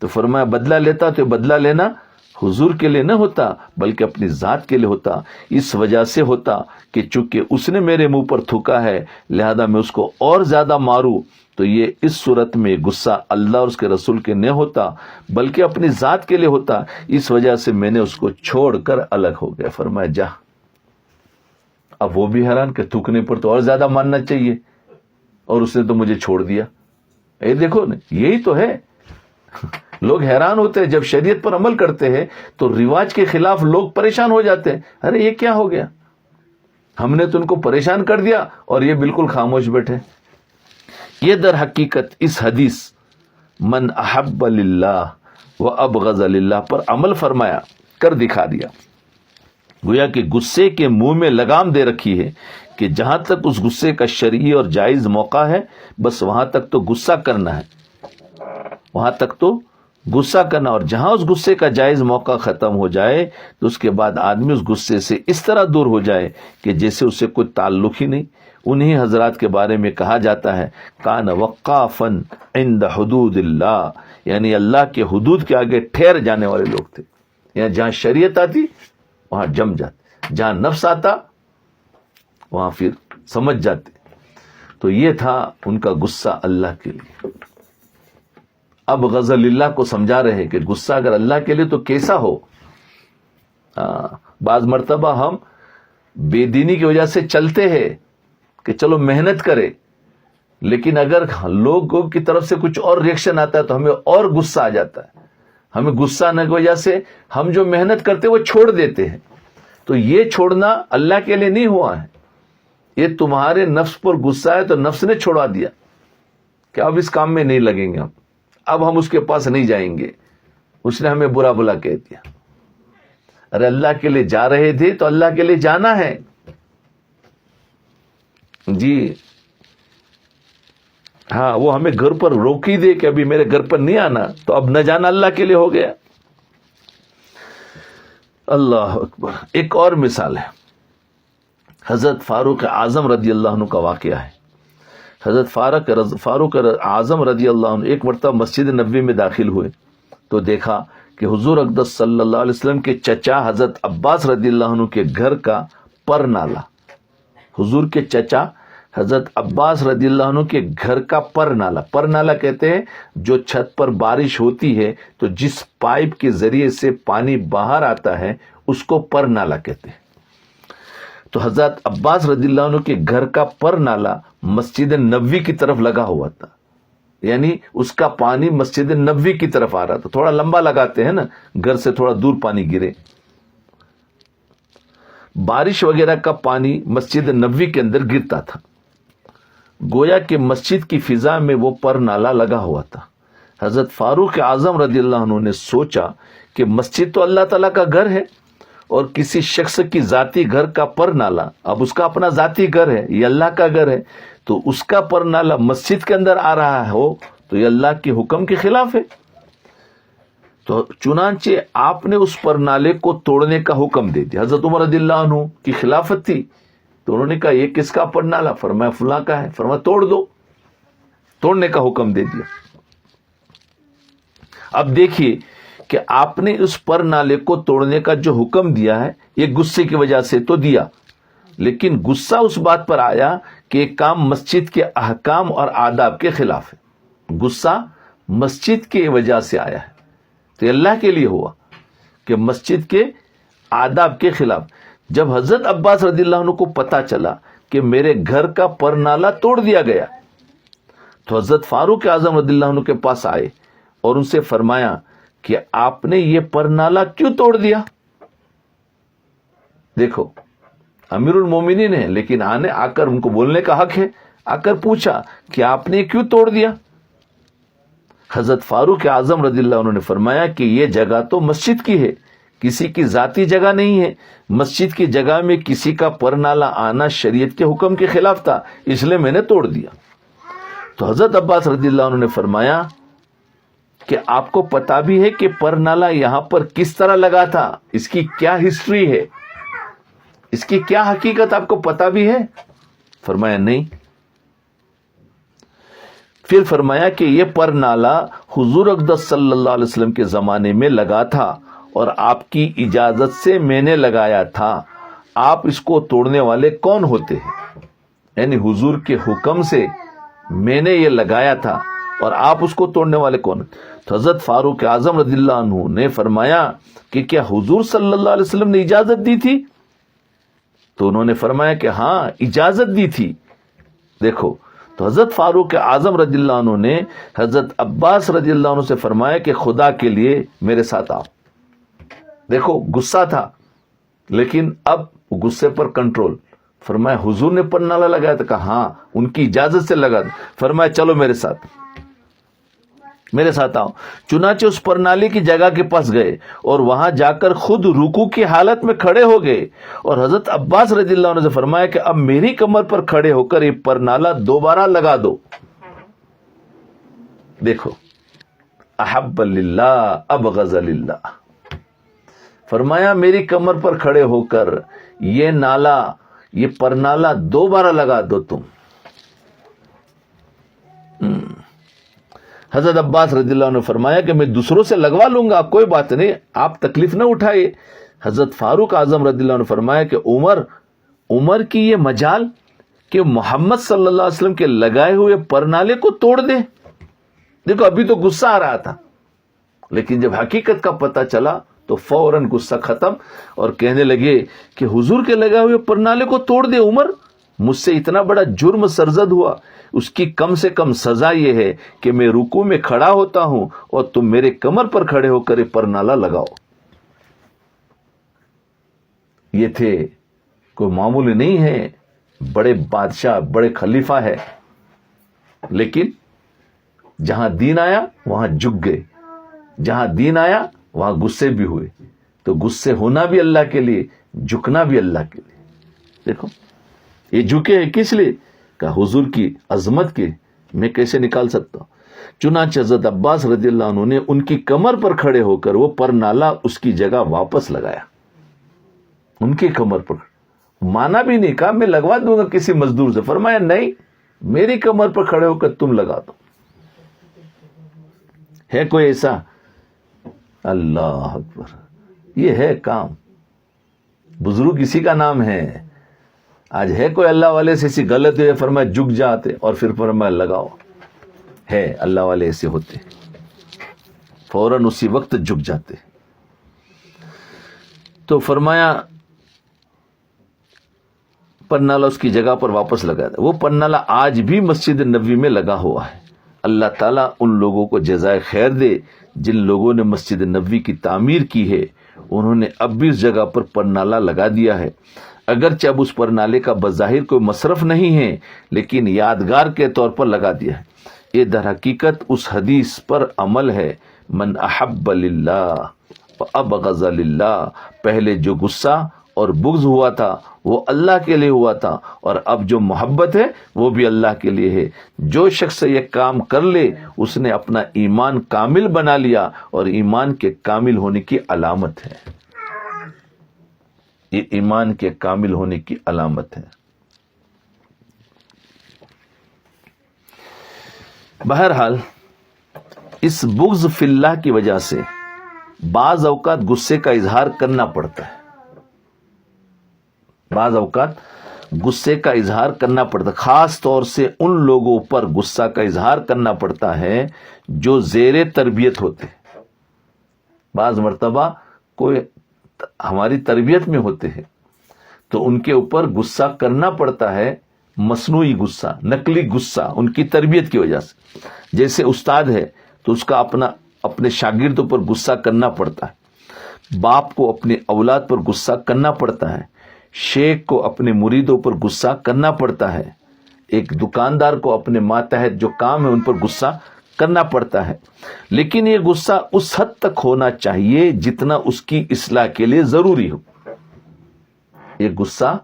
تو فرمایا بدلہ لیتا تو بدلہ لینا حضور کے لیے نہ ہوتا بلکہ اپنی ذات کے لیے ہوتا. اس وجہ سے ہوتا کہ چونکہ اس نے میرے منہ پر تھوکا ہے لہذا میں اس کو اور زیادہ ماروں، تو یہ اس صورت میں غصہ اللہ اور اس کے رسول کے نہ ہوتا بلکہ اپنی ذات کے لیے ہوتا. اس وجہ سے میں نے اس کو چھوڑ کر الگ ہو گیا. فرمایا جا. اب وہ بھی حیران کہ تھوکنے پر تو اور زیادہ ماننا چاہیے اور اس نے تو مجھے چھوڑ دیا. اے دیکھو نا، یہی تو ہے. لوگ حیران ہوتے ہیں جب شریعت پر عمل کرتے ہیں تو رواج کے خلاف لوگ پریشان ہو جاتے ہیں. ارے یہ کیا ہو گیا، ہم نے تو ان کو پریشان کر دیا اور یہ بالکل خاموش بیٹھے. یہ در حقیقت اس حدیث من احب للہ و ابغض للہ پر عمل فرمایا کر دکھا دیا. گویا کہ غصے کے منہ میں لگام دے رکھی ہے کہ جہاں تک اس غصے کا شرعی اور جائز موقع ہے بس وہاں تک تو غصہ کرنا ہے، وہاں تک تو غصہ کرنا. اور جہاں اس غصے کا جائز موقع ختم ہو جائے تو اس کے بعد آدمی اس غصے سے اس طرح دور ہو جائے کہ جیسے اسے کوئی تعلق ہی نہیں. انہی حضرات کے بارے میں کہا جاتا ہے کان وقافا عند حدود اللہ، یعنی اللہ کے حدود کے آگے ٹھہر جانے والے لوگ تھے. یعنی جہاں شریعت آتی وہاں جم جاتے، جہاں نفس آتا وہاں پھر سمجھ جاتے. تو یہ تھا ان کا غصہ اللہ کے لیے. اب غضب اللہ کو سمجھا رہے کہ غصہ اگر اللہ کے لیے تو کیسا ہو. بعض مرتبہ ہم بے دینی کی وجہ سے چلتے ہیں کہ چلو محنت کرے، لیکن اگر لوگوں کی طرف سے کچھ اور ریئیکشن آتا ہے تو ہمیں اور غصہ آ جاتا ہے. ہمیں غصہ آنے کی وجہ سے ہم جو محنت کرتے وہ چھوڑ دیتے ہیں. تو یہ چھوڑنا اللہ کے لیے نہیں ہوا ہے، یہ تمہارے نفس پر غصہ ہے تو نفس نے چھوڑا دیا کہ اب اس کام میں نہیں لگیں گے، اب ہم اس کے پاس نہیں جائیں گے، اس نے ہمیں برا بلا کہہ دیا. ارے اللہ کے لیے جا رہے تھے تو اللہ کے لیے جانا ہے. جی ہاں، وہ ہمیں گھر پر روک ہی دے کہ ابھی میرے گھر پر نہیں آنا، تو اب نہ جانا اللہ کے لیے ہو گیا. اللہ اکبر. ایک اور مثال ہے، حضرت فاروق اعظم رضی اللہ عنہ کا واقعہ ہے. حضرت فاروق اعظم رضی اللہ عنہ ایک مرتبہ مسجد نبوی میں داخل ہوئے تو دیکھا کہ حضور اقدس صلی اللہ علیہ وسلم کے چچا حضرت عباس رضی اللہ عنہ کے گھر کا پر نالا، حضور کے چچا حضرت عباس رضی اللہ عنہ کے گھر کا پر نالا کہتے ہیں جو چھت پر بارش ہوتی ہے تو جس پائپ کے ذریعے سے پانی باہر آتا ہے اس کو پر نالا کہتے ہیں. تو حضرت عباس رضی اللہ عنہ کے گھر کا پر نالا مسجد نبوی کی طرف لگا ہوا تھا، یعنی اس کا پانی مسجد نبوی کی طرف آ رہا تھا. تھوڑا لمبا لگاتے ہیں نا، گھر سے تھوڑا دور پانی گرے. بارش وغیرہ کا پانی مسجد نبوی کے اندر گرتا تھا. گویا کہ مسجد کی فضا میں وہ پر نالا لگا ہوا تھا. حضرت فاروق اعظم رضی اللہ عنہ نے سوچا کہ مسجد تو اللہ تعالیٰ کا گھر ہے اور کسی شخص کی ذاتی گھر کا پر نالا، اب اس کا اپنا ذاتی گھر ہے، یہ اللہ کا گھر ہے، تو اس کا پر نالا مسجد کے اندر آ رہا ہو تو یہ اللہ کے حکم کے خلاف ہے. تو چنانچہ آپ نے اس پر نالے کو توڑنے کا حکم دے دیا. حضرت عمر رضی اللہ عنہ کی خلافت تھی تو انہوں نے کہا یہ کس کا پر نالا؟ فرمایا فلاں کا ہے. فرمایا توڑ دو. توڑنے کا حکم دے دیا. اب دیکھیے کہ آپ نے اس پر نالے کو توڑنے کا جو حکم دیا ہے یہ غصے کی وجہ سے تو دیا، لیکن غصہ اس بات پر آیا کہ یہ کام مسجد کے احکام اور آداب کے خلاف ہے. غصہ مسجد کی وجہ سے آیا ہے تو یہ اللہ کے لیے ہوا کہ مسجد کے آداب کے خلاف. جب حضرت عباس رضی اللہ عنہ کو پتا چلا کہ میرے گھر کا پر نالا توڑ دیا گیا تو حضرت فاروق اعظم رضی اللہ عنہ کے پاس آئے اور ان سے فرمایا کہ آپ نے یہ پر نالا کیوں توڑ دیا؟ دیکھو امیر المومنین ہے لیکن آ کر ان کو بولنے کا حق ہے. آ کر پوچھا کہ آپ نے کیوں توڑ دیا؟ حضرت فاروق اعظم رضی اللہ عنہ نے فرمایا کہ یہ جگہ تو مسجد کی ہے، کسی کی ذاتی جگہ نہیں ہے. مسجد کی جگہ میں کسی کا پر نالا آنا شریعت کے حکم کے خلاف تھا، اس لیے میں نے توڑ دیا. تو حضرت عباس رضی اللہ عنہ نے فرمایا کہ آپ کو پتا بھی ہے کہ پر نالا یہاں پر کس طرح لگا تھا، اس کی کیا ہسٹری ہے، اس کی کیا حقیقت آپ کو پتا بھی ہے؟ فرمایا نہیں. پھر فرمایا کہ یہ پر نالا حضور اقدس صلی اللہ علیہ وسلم کے زمانے میں لگا تھا اور آپ کی اجازت سے میں نے لگایا تھا. آپ اس کو توڑنے والے کون ہوتے ہیں؟ یعنی حضور کے حکم سے میں نے یہ لگایا تھا اور آپ اس کو توڑنے والے کون؟ تو حضرت فاروق اعظم رضی اللہ عنہ نے فرمایا کہ کیا حضور صلی اللہ علیہ وسلم نے اجازت دی تھی؟ تو انہوں نے فرمایا کہ ہاں اجازت دی تھی. دیکھو تو حضرت فاروق اعظم رضی اللہ عنہ نے حضرت عباس رضی اللہ عنہ سے فرمایا کہ خدا کے لیے میرے ساتھ آؤ. دیکھو غصہ تھا لیکن اب غصے پر کنٹرول. فرمایا حضور نے پر نالا لگایا تھا؟ کہا ہاں ان کی اجازت سے لگا. فرمایا چلو میرے ساتھ آؤ. چنانچہ اس پر نالے کی جگہ کے پاس گئے اور وہاں جا کر خود رکوع کی حالت میں کھڑے ہو گئے اور حضرت عباس رضی اللہ عنہ سے فرمایا کہ اب میری کمر پر کھڑے ہو کر یہ پر نالا دوبارہ لگا دو. دیکھو احب للہ ابغض للہ. فرمایا میری کمر پر کھڑے ہو کر یہ پر نالا دوبارہ لگا دو تم. حضرت عباس رضی اللہ عنہ نے فرمایا کہ میں دوسروں سے لگوا لوں گا، کوئی بات نہیں، آپ تکلیف نہ اٹھائیے. حضرت فاروق اعظم رضی اللہ عنہ نے فرمایا کہ عمر کی یہ مجال کہ محمد صلی اللہ علیہ وسلم کے لگائے ہوئے پرنالے کو توڑ دے. دیکھو ابھی تو غصہ آ رہا تھا لیکن جب حقیقت کا پتہ چلا تو فوراً غصہ ختم اور کہنے لگے کہ حضور کے لگائے ہوئے پرنالے کو توڑ دے. عمر مجھ سے اتنا بڑا جرم سرزد ہوا، اس کی کم سے کم سزا یہ ہے کہ میں رکوع میں کھڑا ہوتا ہوں اور تم میرے کمر پر کھڑے ہو کر پرنالہ لگاؤ. یہ تھے کوئی معمولی نہیں ہے، بڑے بادشاہ، بڑے خلیفہ ہے، لیکن جہاں دین آیا وہاں جھک گئے، جہاں دین آیا وہاں غصے بھی ہوئے. تو غصے ہونا بھی اللہ کے لیے، جھکنا بھی اللہ کے لیے. دیکھو یہ جھکے ہیں کس لیے؟ کہ حضور کی عظمت کے میں کیسے نکال سکتا ہوں. چنانچہ حضرت عباس رضی اللہ عنہ نے ان کی کمر پر کھڑے ہو کر وہ پرنالہ اس کی جگہ واپس لگایا. ان کی کمر پر مانا بھی نہیں، کہا میں لگوا دوں گا کسی مزدور سے. فرمایا نہیں، میری کمر پر کھڑے ہو کر تم لگا دو. ہے کوئی ایسا؟ اللہ اکبر، یہ ہے کام. بزرگ اسی کا نام ہے. آج ہے کوئی اللہ والے سے ایسی غلط ہے، فرمایا جھک جاتے اور پھر فرمایا لگاؤ. ہے اللہ والے ایسے ہوتے، فوراً اسی وقت جھک جاتے. تو فرمایا پرنالہ اس کی جگہ پر واپس لگا دیا. وہ پرنالہ آج بھی مسجد نبوی میں لگا ہوا ہے. اللہ تعالیٰ ان لوگوں کو جزائے خیر دے جن لوگوں نے مسجد نبوی کی تعمیر کی ہے. انہوں نے اب بھی اس جگہ پر پرنالہ لگا دیا ہے. اگرچہ اب اس پرنالے کا بظاہر کوئی مصرف نہیں ہے، لیکن یادگار کے طور پر لگا دیا ہے. یہ در حقیقت اس حدیث پر عمل ہے، من احب للہ وابغض للہ. پہلے جو غصہ اور بغض ہوا تھا وہ اللہ کے لیے ہوا تھا، اور اب جو محبت ہے وہ بھی اللہ کے لیے ہے. جو شخص یہ کام کر لے اس نے اپنا ایمان کامل بنا لیا، اور ایمان کے کامل ہونے کی علامت ہے. یہ ایمان کے کامل ہونے کی علامت ہے. بہرحال اس بغض فی اللہ کی وجہ سے بعض اوقات غصے کا اظہار کرنا پڑتا ہے. بعض اوقات غصے کا اظہار کرنا پڑتا ہے، خاص طور سے ان لوگوں پر غصہ کا اظہار کرنا پڑتا ہے جو زیر تربیت ہوتے ہیں. بعض مرتبہ کوئی ہماری تربیت میں ہوتے ہیں تو ان کے اوپر غصہ کرنا پڑتا ہے، مصنوعی غصہ، نقلی غصہ، ان کی تربیت کی وجہ سے. جیسے استاد ہے تو اس کا اپنے شاگردوں پر غصہ کرنا پڑتا ہے، باپ کو اپنے اولاد پر غصہ کرنا پڑتا ہے، شیخ کو اپنے مریدوں پر غصہ کرنا پڑتا ہے، ایک دکاندار کو اپنے ماتحت جو کام ہے ان پر غصہ کرنا پڑتا ہے. لیکن یہ غصہ اس حد تک ہونا چاہیے جتنا اس کی اصلاح کے لیے ضروری ہو. یہ غصہ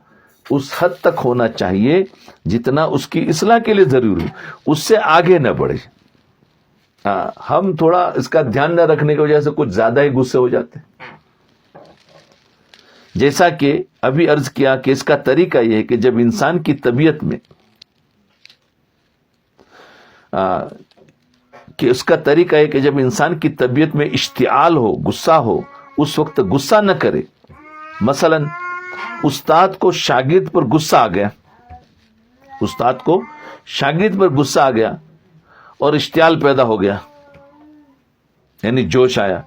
اس حد تک ہونا چاہیے جتنا اس کی اصلاح کے لیے ضروری ہو، اس سے آگے نہ بڑھے. ہم تھوڑا اس کا دھیان نہ رکھنے کی وجہ سے کچھ زیادہ ہی غصے ہو جاتے ہیں. جیسا کہ ابھی عرض کیا کہ اس کا طریقہ یہ ہے کہ جب انسان کی طبیعت میں جب انسان کی طبیعت میں اشتعال ہو، غصہ ہو، اس وقت غصہ نہ کرے. مثلا استاد کو شاگرد پر غصہ آ گیا، استاد کو شاگرد پر غصہ آ گیا اور اشتعال پیدا ہو گیا، یعنی جوش آیا.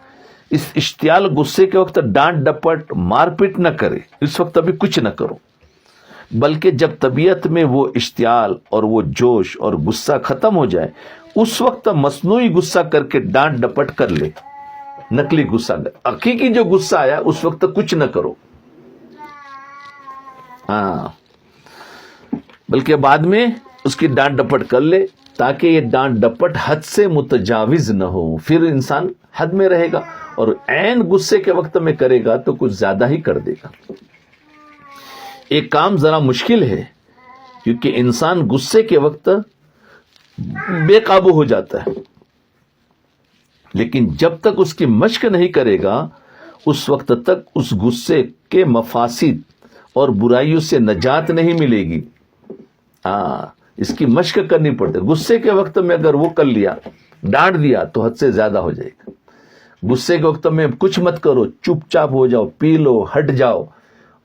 اس اشتعال غصے کے وقت ڈانٹ ڈپٹ مار پیٹ نہ کرے، اس وقت ابھی کچھ نہ کرو، بلکہ جب طبیعت میں وہ اشتعال اور وہ جوش اور غصہ ختم ہو جائے اس وقت مصنوعی غصہ کر کے ڈانٹ ڈپٹ کر لے. نقلی غصہ، حقیقی جو غصہ آیا اس وقت کچھ نہ کرو، بلکہ بعد میں اس کی ڈانٹ ڈپٹ کر لے تاکہ یہ ڈانٹ ڈپٹ حد سے متجاوز نہ ہو. پھر انسان حد میں رہے گا، اور عین غصے کے وقت میں کرے گا تو کچھ زیادہ ہی کر دے گا. ایک کام ذرا مشکل ہے کیونکہ انسان غصے کے وقت بے قابو ہو جاتا ہے، لیکن جب تک اس کی مشق نہیں کرے گا اس وقت تک اس غصے کے مفاسد اور برائیوں سے نجات نہیں ملے گی. اس کی مشق کرنی پڑتی ہے. غصے کے وقت میں اگر وہ کر لیا، ڈانٹ دیا تو حد سے زیادہ ہو جائے گا. غصے کے وقت میں کچھ مت کرو، چپ چاپ ہو جاؤ، پی لو، ہٹ جاؤ.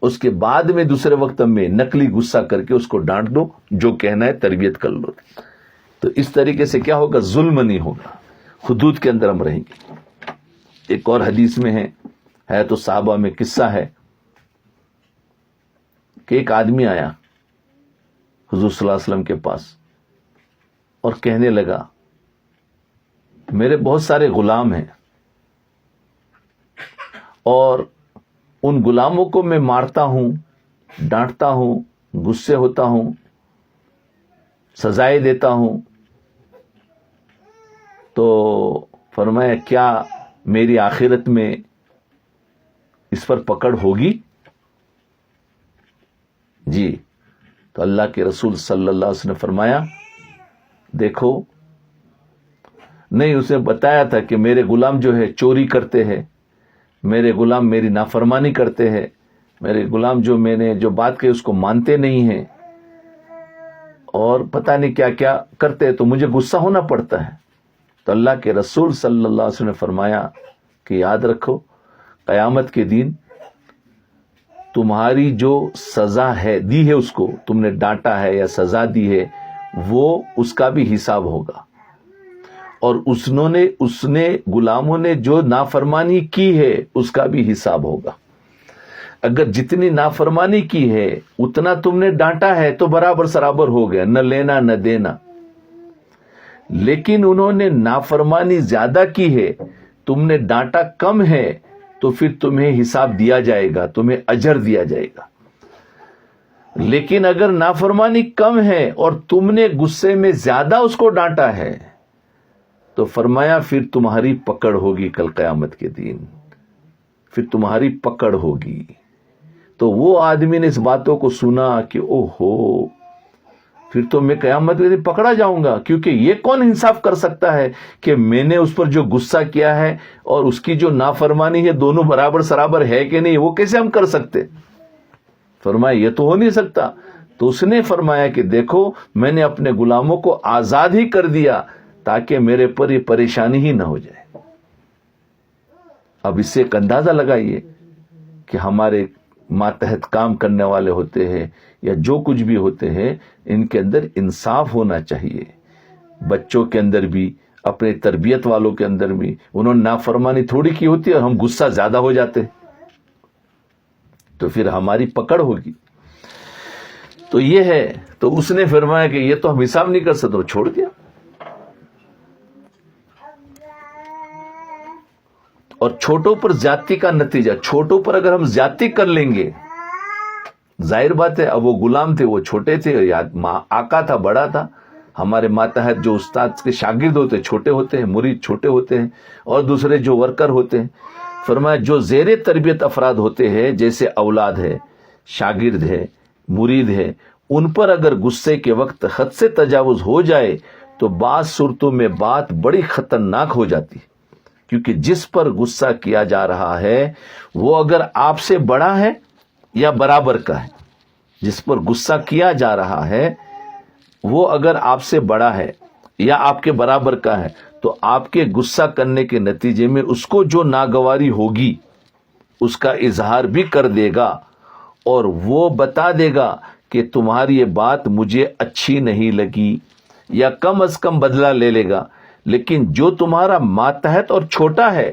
اس کے بعد میں دوسرے وقت میں نقلی غصہ کر کے اس کو ڈانٹ دو، جو کہنا ہے تربیت کر لو. تو اس طریقے سے کیا ہوگا؟ ظلم نہیں ہوگا، حدود کے اندر ہم رہیں گے. ایک اور حدیث میں ہے تو صحابہ میں قصہ ہے کہ ایک آدمی آیا حضور صلی اللہ علیہ وسلم کے پاس اور کہنے لگا میرے بہت سارے غلام ہیں اور ان غلاموں کو میں مارتا ہوں، ڈانٹتا ہوں، غصے ہوتا ہوں، سزائے دیتا ہوں. تو فرمایا کیا میری آخرت میں اس پر پکڑ ہوگی؟ جی. تو اللہ کے رسول صلی اللہ علیہ وسلم نے فرمایا دیکھو، نہیں، اسے بتایا تھا کہ میرے غلام جو ہے چوری کرتے ہیں، میرے غلام میری نافرمانی کرتے ہیں، میرے غلام جو میں نے جو بات کہی اس کو مانتے نہیں ہیں اور پتہ نہیں کیا کیا کرتے ہیں، تو مجھے غصہ ہونا پڑتا ہے. تو اللہ کے رسول صلی اللہ علیہ وسلم نے فرمایا کہ یاد رکھو قیامت کے دن تمہاری جو سزا ہے دی ہے، اس کو تم نے ڈانٹا ہے یا سزا دی ہے، وہ اس کا بھی حساب ہوگا. اور اس نے غلاموں نے جو نافرمانی کی ہے اس کا بھی حساب ہوگا. اگر جتنی نافرمانی کی ہے اتنا تم نے ڈانٹا ہے تو برابر سرابر ہو گیا، نہ لینا نہ دینا. لیکن انہوں نے نافرمانی زیادہ کی ہے، تم نے ڈانٹا کم ہے، تو پھر تمہیں حساب دیا جائے گا، تمہیں اجر دیا جائے گا. لیکن اگر نافرمانی کم ہے اور تم نے غصے میں زیادہ اس کو ڈانٹا ہے تو فرمایا پھر تمہاری پکڑ ہوگی کل قیامت کے دن، پھر تمہاری پکڑ ہوگی. تو وہ آدمی نے اس باتوں کو سنا کہ اوہو، پھر تو میں قیامت کے دن پکڑا جاؤں گا، کیونکہ یہ کون انصاف کر سکتا ہے کہ میں نے اس پر جو غصہ کیا ہے اور اس کی جو نافرمانی ہے دونوں برابر سرابر ہے کہ نہیں، وہ کیسے ہم کر سکتے. فرمایا یہ تو ہو نہیں سکتا. تو اس نے فرمایا کہ دیکھو میں نے اپنے غلاموں کو آزاد ہی کر دیا تاکہ میرے پر یہ پریشانی ہی نہ ہو جائے. اب اس سے ایک اندازہ لگائیے کہ ہمارے ماتحت کام کرنے والے ہوتے ہیں یا جو کچھ بھی ہوتے ہیں، ان کے اندر انصاف ہونا چاہیے. بچوں کے اندر بھی، اپنے تربیت والوں کے اندر بھی، انہوں نے نافرمانی تھوڑی کی ہوتی ہے اور ہم غصہ زیادہ ہو جاتے تو پھر ہماری پکڑ ہوگی. تو یہ ہے. تو اس نے فرمایا کہ یہ تو ہم حساب نہیں کر سکتے، چھوڑ دیا. اور چھوٹوں پر زیادتی کا نتیجہ، چھوٹوں پر اگر ہم زیادتی کر لیں گے، ظاہر بات ہے اب وہ غلام تھے، وہ چھوٹے تھے، آقا تھا بڑا تھا. ہمارے ماتحت جو استاد کے شاگرد ہوتے ہیں چھوٹے ہوتے ہیں، مرید چھوٹے ہوتے ہیں، اور دوسرے جو ورکر ہوتے ہیں. فرمایا جو زیر تربیت افراد ہوتے ہیں جیسے اولاد ہے، شاگرد ہے، مرید ہے، ان پر اگر غصے کے وقت حد سے تجاوز ہو جائے تو بعض صورتوں میں بات بڑی خطرناک ہو جاتی ہے. کیونکہ جس پر غصہ کیا جا رہا ہے وہ اگر آپ سے بڑا ہے یا برابر کا ہے، جس پر غصہ کیا جا رہا ہے وہ اگر آپ سے بڑا ہے یا آپ کے برابر کا ہے تو آپ کے غصہ کرنے کے نتیجے میں اس کو جو ناگواری ہوگی اس کا اظہار بھی کر دے گا اور وہ بتا دے گا کہ تمہاری یہ بات مجھے اچھی نہیں لگی، یا کم از کم بدلہ لے لے گا. لیکن جو تمہارا ماتحت اور چھوٹا ہے،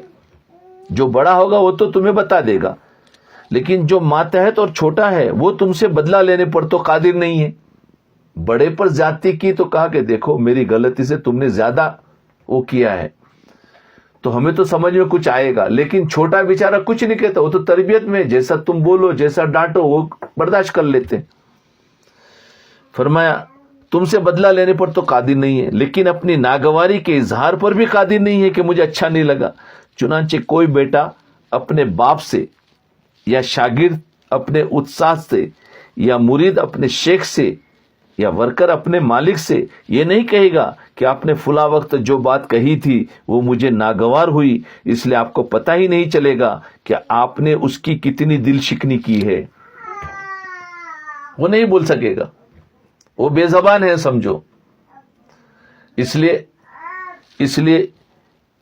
جو بڑا ہوگا وہ تو تمہیں بتا دے گا، لیکن جو ماتحت اور چھوٹا ہے وہ تم سے بدلہ لینے پر تو قادر نہیں ہے. بڑے پر زیادتی کی تو کہا کہ دیکھو میری غلطی سے تم نے زیادہ وہ کیا ہے تو ہمیں تو سمجھ میں کچھ آئے گا، لیکن چھوٹا بیچارہ کچھ نہیں کہتا، وہ تو تربیت میں جیسا تم بولو جیسا ڈانٹو وہ برداشت کر لیتے. فرمایا تم سے بدلہ لینے پر تو قادر نہیں ہے، لیکن اپنی ناگواری کے اظہار پر بھی قادر نہیں ہے کہ مجھے اچھا نہیں لگا. چنانچہ کوئی بیٹا اپنے باپ سے، یا شاگرد اپنے استاد سے، یا مرید اپنے شیخ سے، یا ورکر اپنے مالک سے یہ نہیں کہے گا کہ آپ نے فلاں وقت جو بات کہی تھی وہ مجھے ناگوار ہوئی، اس لیے آپ کو پتہ ہی نہیں چلے گا کہ آپ نے اس کی کتنی دل شکنی کی ہے. وہ نہیں بول سکے گا، وہ بے زبان ہے سمجھو. اس لیے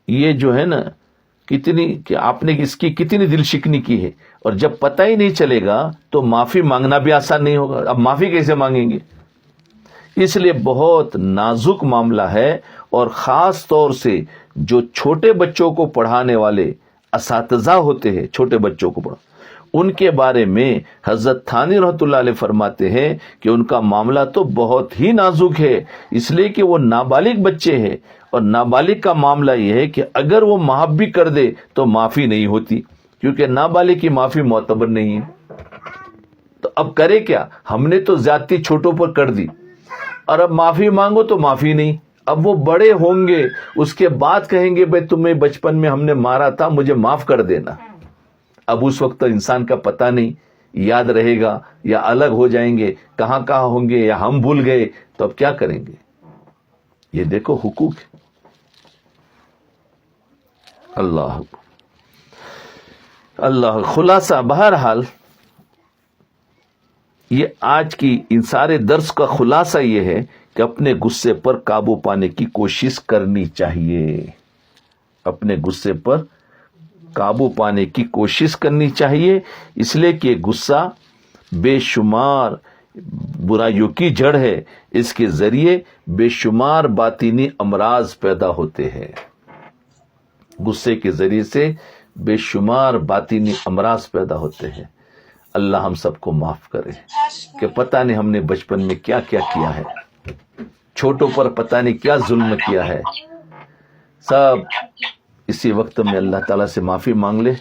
یہ جو ہے نا کتنی کہ آپ نے اس کی کتنی دل شکنی کی ہے، اور جب پتہ ہی نہیں چلے گا تو معافی مانگنا بھی آسان نہیں ہوگا. اب معافی کیسے مانگیں گے؟ اس لیے بہت نازک معاملہ ہے. اور خاص طور سے جو چھوٹے بچوں کو پڑھانے والے اساتذہ ہوتے ہیں، چھوٹے بچوں کو ان کے بارے میں حضرت تھانی رحمۃ اللہ علیہ فرماتے ہیں کہ ان کا معاملہ تو بہت ہی نازک ہے، اس لیے کہ وہ نابالغ بچے ہیں، اور نابالغ کا معاملہ یہ ہے کہ اگر وہ معاف بھی کر دے تو معافی نہیں ہوتی، کیونکہ نابالغ کی معافی معتبر نہیں ہے. تو اب کرے کیا؟ ہم نے تو زیادتی چھوٹوں پر کر دی، اور اب معافی مانگو تو معافی نہیں. اب وہ بڑے ہوں گے اس کے بعد کہیں گے بھائی تمہیں بچپن میں ہم نے مارا تھا مجھے معاف کر دینا. اب اس وقت انسان کا پتہ نہیں یاد رہے گا یا الگ ہو جائیں گے، کہاں ہوں گے، یا ہم بھول گئے تو اب کیا کریں گے؟ یہ دیکھو حقوق. اللہ خلاصہ بہرحال یہ آج کی ان سارے درس کا خلاصہ یہ ہے کہ اپنے غصے پر قابو پانے کی کوشش کرنی چاہیے. اپنے غصے پر قابو پانے کی کوشش کرنی چاہیے، اس لیے کہ غصہ بے شمار برائیوں کی جڑ ہے، اس کے ذریعے بے شمار باطنی امراض پیدا ہوتے ہیں۔ غصے کے ذریعے سے بے شمار باطنی امراض پیدا ہوتے ہیں۔ اللہ ہم سب کو معاف کرے کہ پتہ نہیں ہم نے بچپن میں کیا کیا کیا ہے، چھوٹوں پر پتہ نہیں کیا ظلم کیا ہے، سب اسی وقت میں اللہ تعالیٰ سے معافی مانگ لے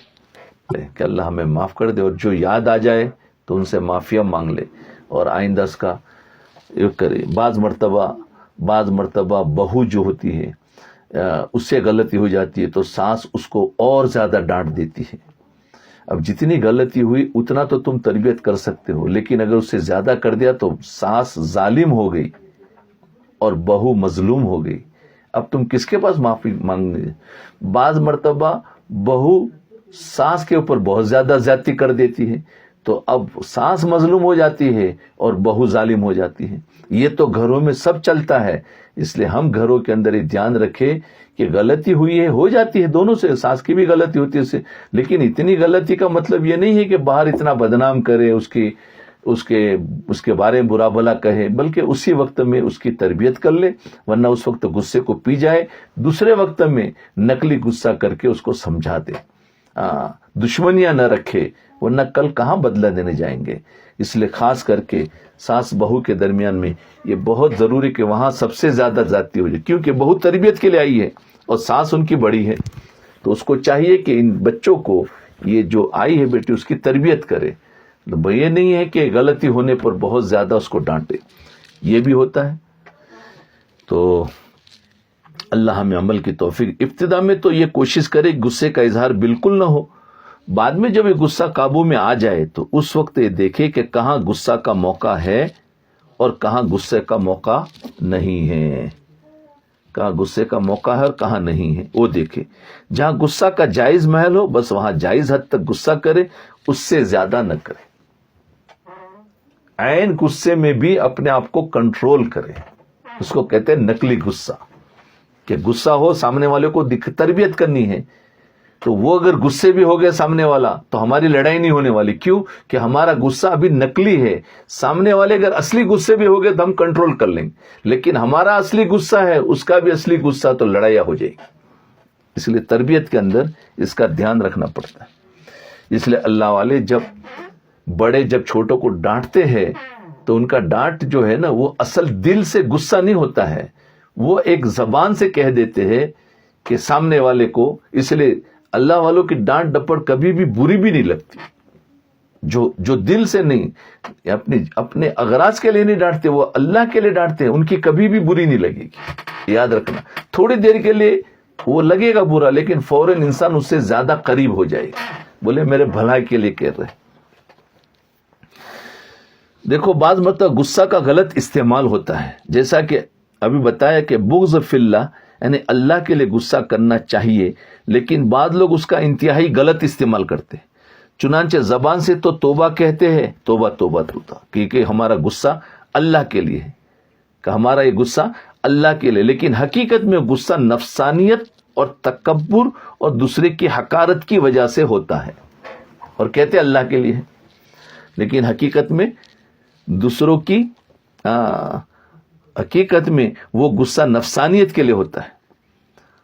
کہ اللہ ہمیں معاف کر دے، اور جو یاد آ جائے تو ان سے معافیا مانگ لے اور آئندہ اس کا کرے۔ بعض مرتبہ بہو جو ہوتی ہے اس سے غلطی ہو جاتی ہے تو ساس اس کو اور زیادہ ڈانٹ دیتی ہے۔ اب جتنی غلطی ہوئی اتنا تو تم تربیت کر سکتے ہو، لیکن اگر اس سے زیادہ کر دیا تو ساس ظالم ہو گئی اور بہو مظلوم ہو گئی، اب تم کس کے پاس معافی مانگنے؟ بعض مرتبہ بہو ساس کے اوپر بہت زیادہ زیادتی کر دیتی ہے تو اب ساس مظلوم ہو جاتی ہے اور بہو ظالم ہو جاتی ہے۔ یہ تو گھروں میں سب چلتا ہے، اس لیے ہم گھروں کے اندر یہ دھیان رکھیں کہ غلطی ہوئی ہے، ہو جاتی ہے دونوں سے، ساس کی بھی غلطی ہوتی ہے اس سے، لیکن اتنی غلطی کا مطلب یہ نہیں ہے کہ باہر اتنا بدنام کرے، اس کے بارے میں برا بھلا کہے، بلکہ اسی وقت میں اس کی تربیت کر لے، ورنہ اس وقت غصے کو پی جائے، دوسرے وقت میں نقلی غصہ کر کے اس کو سمجھا دے، دشمنیاں نہ رکھے، ورنہ کل کہاں بدلہ دینے جائیں گے۔ اس لیے خاص کر کے ساس بہو کے درمیان میں یہ بہت ضروری کہ وہاں سب سے زیادہ زیادتی ہو جائے، کیونکہ بہو تربیت کے لیے آئی ہے اور ساس ان کی بڑی ہے، تو اس کو چاہیے کہ ان بچوں کو یہ جو آئی ہے بیٹی اس کی تربیت کرے۔ یہ نہیں ہے کہ غلطی ہونے پر بہت زیادہ اس کو ڈانٹے، یہ بھی ہوتا ہے۔ تو اللہ ہمیں عمل کی توفیق۔ ابتدا میں تو یہ کوشش کرے غصے کا اظہار بالکل نہ ہو، بعد میں جب یہ غصہ قابو میں آ جائے تو اس وقت یہ دیکھے کہ کہاں غصہ کا موقع ہے اور کہاں غصے کا موقع نہیں ہے، کہاں غصے کا موقع ہے اور کہاں نہیں ہے وہ دیکھے۔ جہاں غصہ کا جائز محل ہو بس وہاں جائز حد تک غصہ کرے، اس سے زیادہ نہ کرے۔ عین غصے میں بھی اپنے آپ کو کنٹرول کرے، اس کو کہتے ہیں نقلی غصہ، کہ غصہ ہو سامنے والے کو تربیت کرنی ہے تو وہ اگر غصے بھی ہو گیا سامنے والا تو ہماری لڑائی نہیں ہونے والی، کیوں کہ ہمارا غصہ ابھی نقلی ہے۔ سامنے والے اگر اصلی غصے بھی ہو گئے تو ہم کنٹرول کر لیں گے، لیکن ہمارا اصلی غصہ ہے اس کا بھی اصلی غصہ تو لڑائیاں ہو جائے گی۔ اس لیے تربیت کے اندر اس کا دھیان رکھنا پڑتا ہے۔ اس لیے اللہ والے بڑے جب چھوٹوں کو ڈانٹتے ہیں تو ان کا ڈانٹ جو ہے نا وہ اصل دل سے غصہ نہیں ہوتا ہے، وہ ایک زبان سے کہہ دیتے ہیں کہ سامنے والے کو۔ اس لیے اللہ والوں کی ڈانٹ ڈپٹ کبھی بھی بری بھی نہیں لگتی، جو دل سے نہیں، اپنے اغراض کے لیے نہیں ڈانٹتے، وہ اللہ کے لیے ڈانٹتے ہیں، ان کی کبھی بھی بری نہیں لگے گی۔ یاد رکھنا، تھوڑی دیر کے لیے وہ لگے گا برا، لیکن فوراً انسان اس سے زیادہ قریب ہو جائے گا، بولے میرے بھلائی کے لیے کہہ رہے۔ دیکھو بعض مرتبہ غصہ کا غلط استعمال ہوتا ہے، جیسا کہ ابھی بتایا کہ بغض فی اللہ، یعنی اللہ کے لیے غصہ کرنا چاہیے، لیکن بعض لوگ اس کا انتہائی غلط استعمال کرتے ہیں۔ چنانچہ زبان سے تو توبہ کہتے ہیں، توبہ توبہ توبہ، کیونکہ ہمارا غصہ اللہ کے لیے ہے، کہ ہمارا یہ غصہ اللہ کے لیے، لیکن حقیقت میں غصہ نفسانیت اور تکبر اور دوسرے کی حقارت کی وجہ سے ہوتا ہے، اور کہتے اللہ کے لیے ہے، لیکن حقیقت میں دوسروں کی حقیقت میں وہ غصہ نفسانیت کے لیے ہوتا ہے،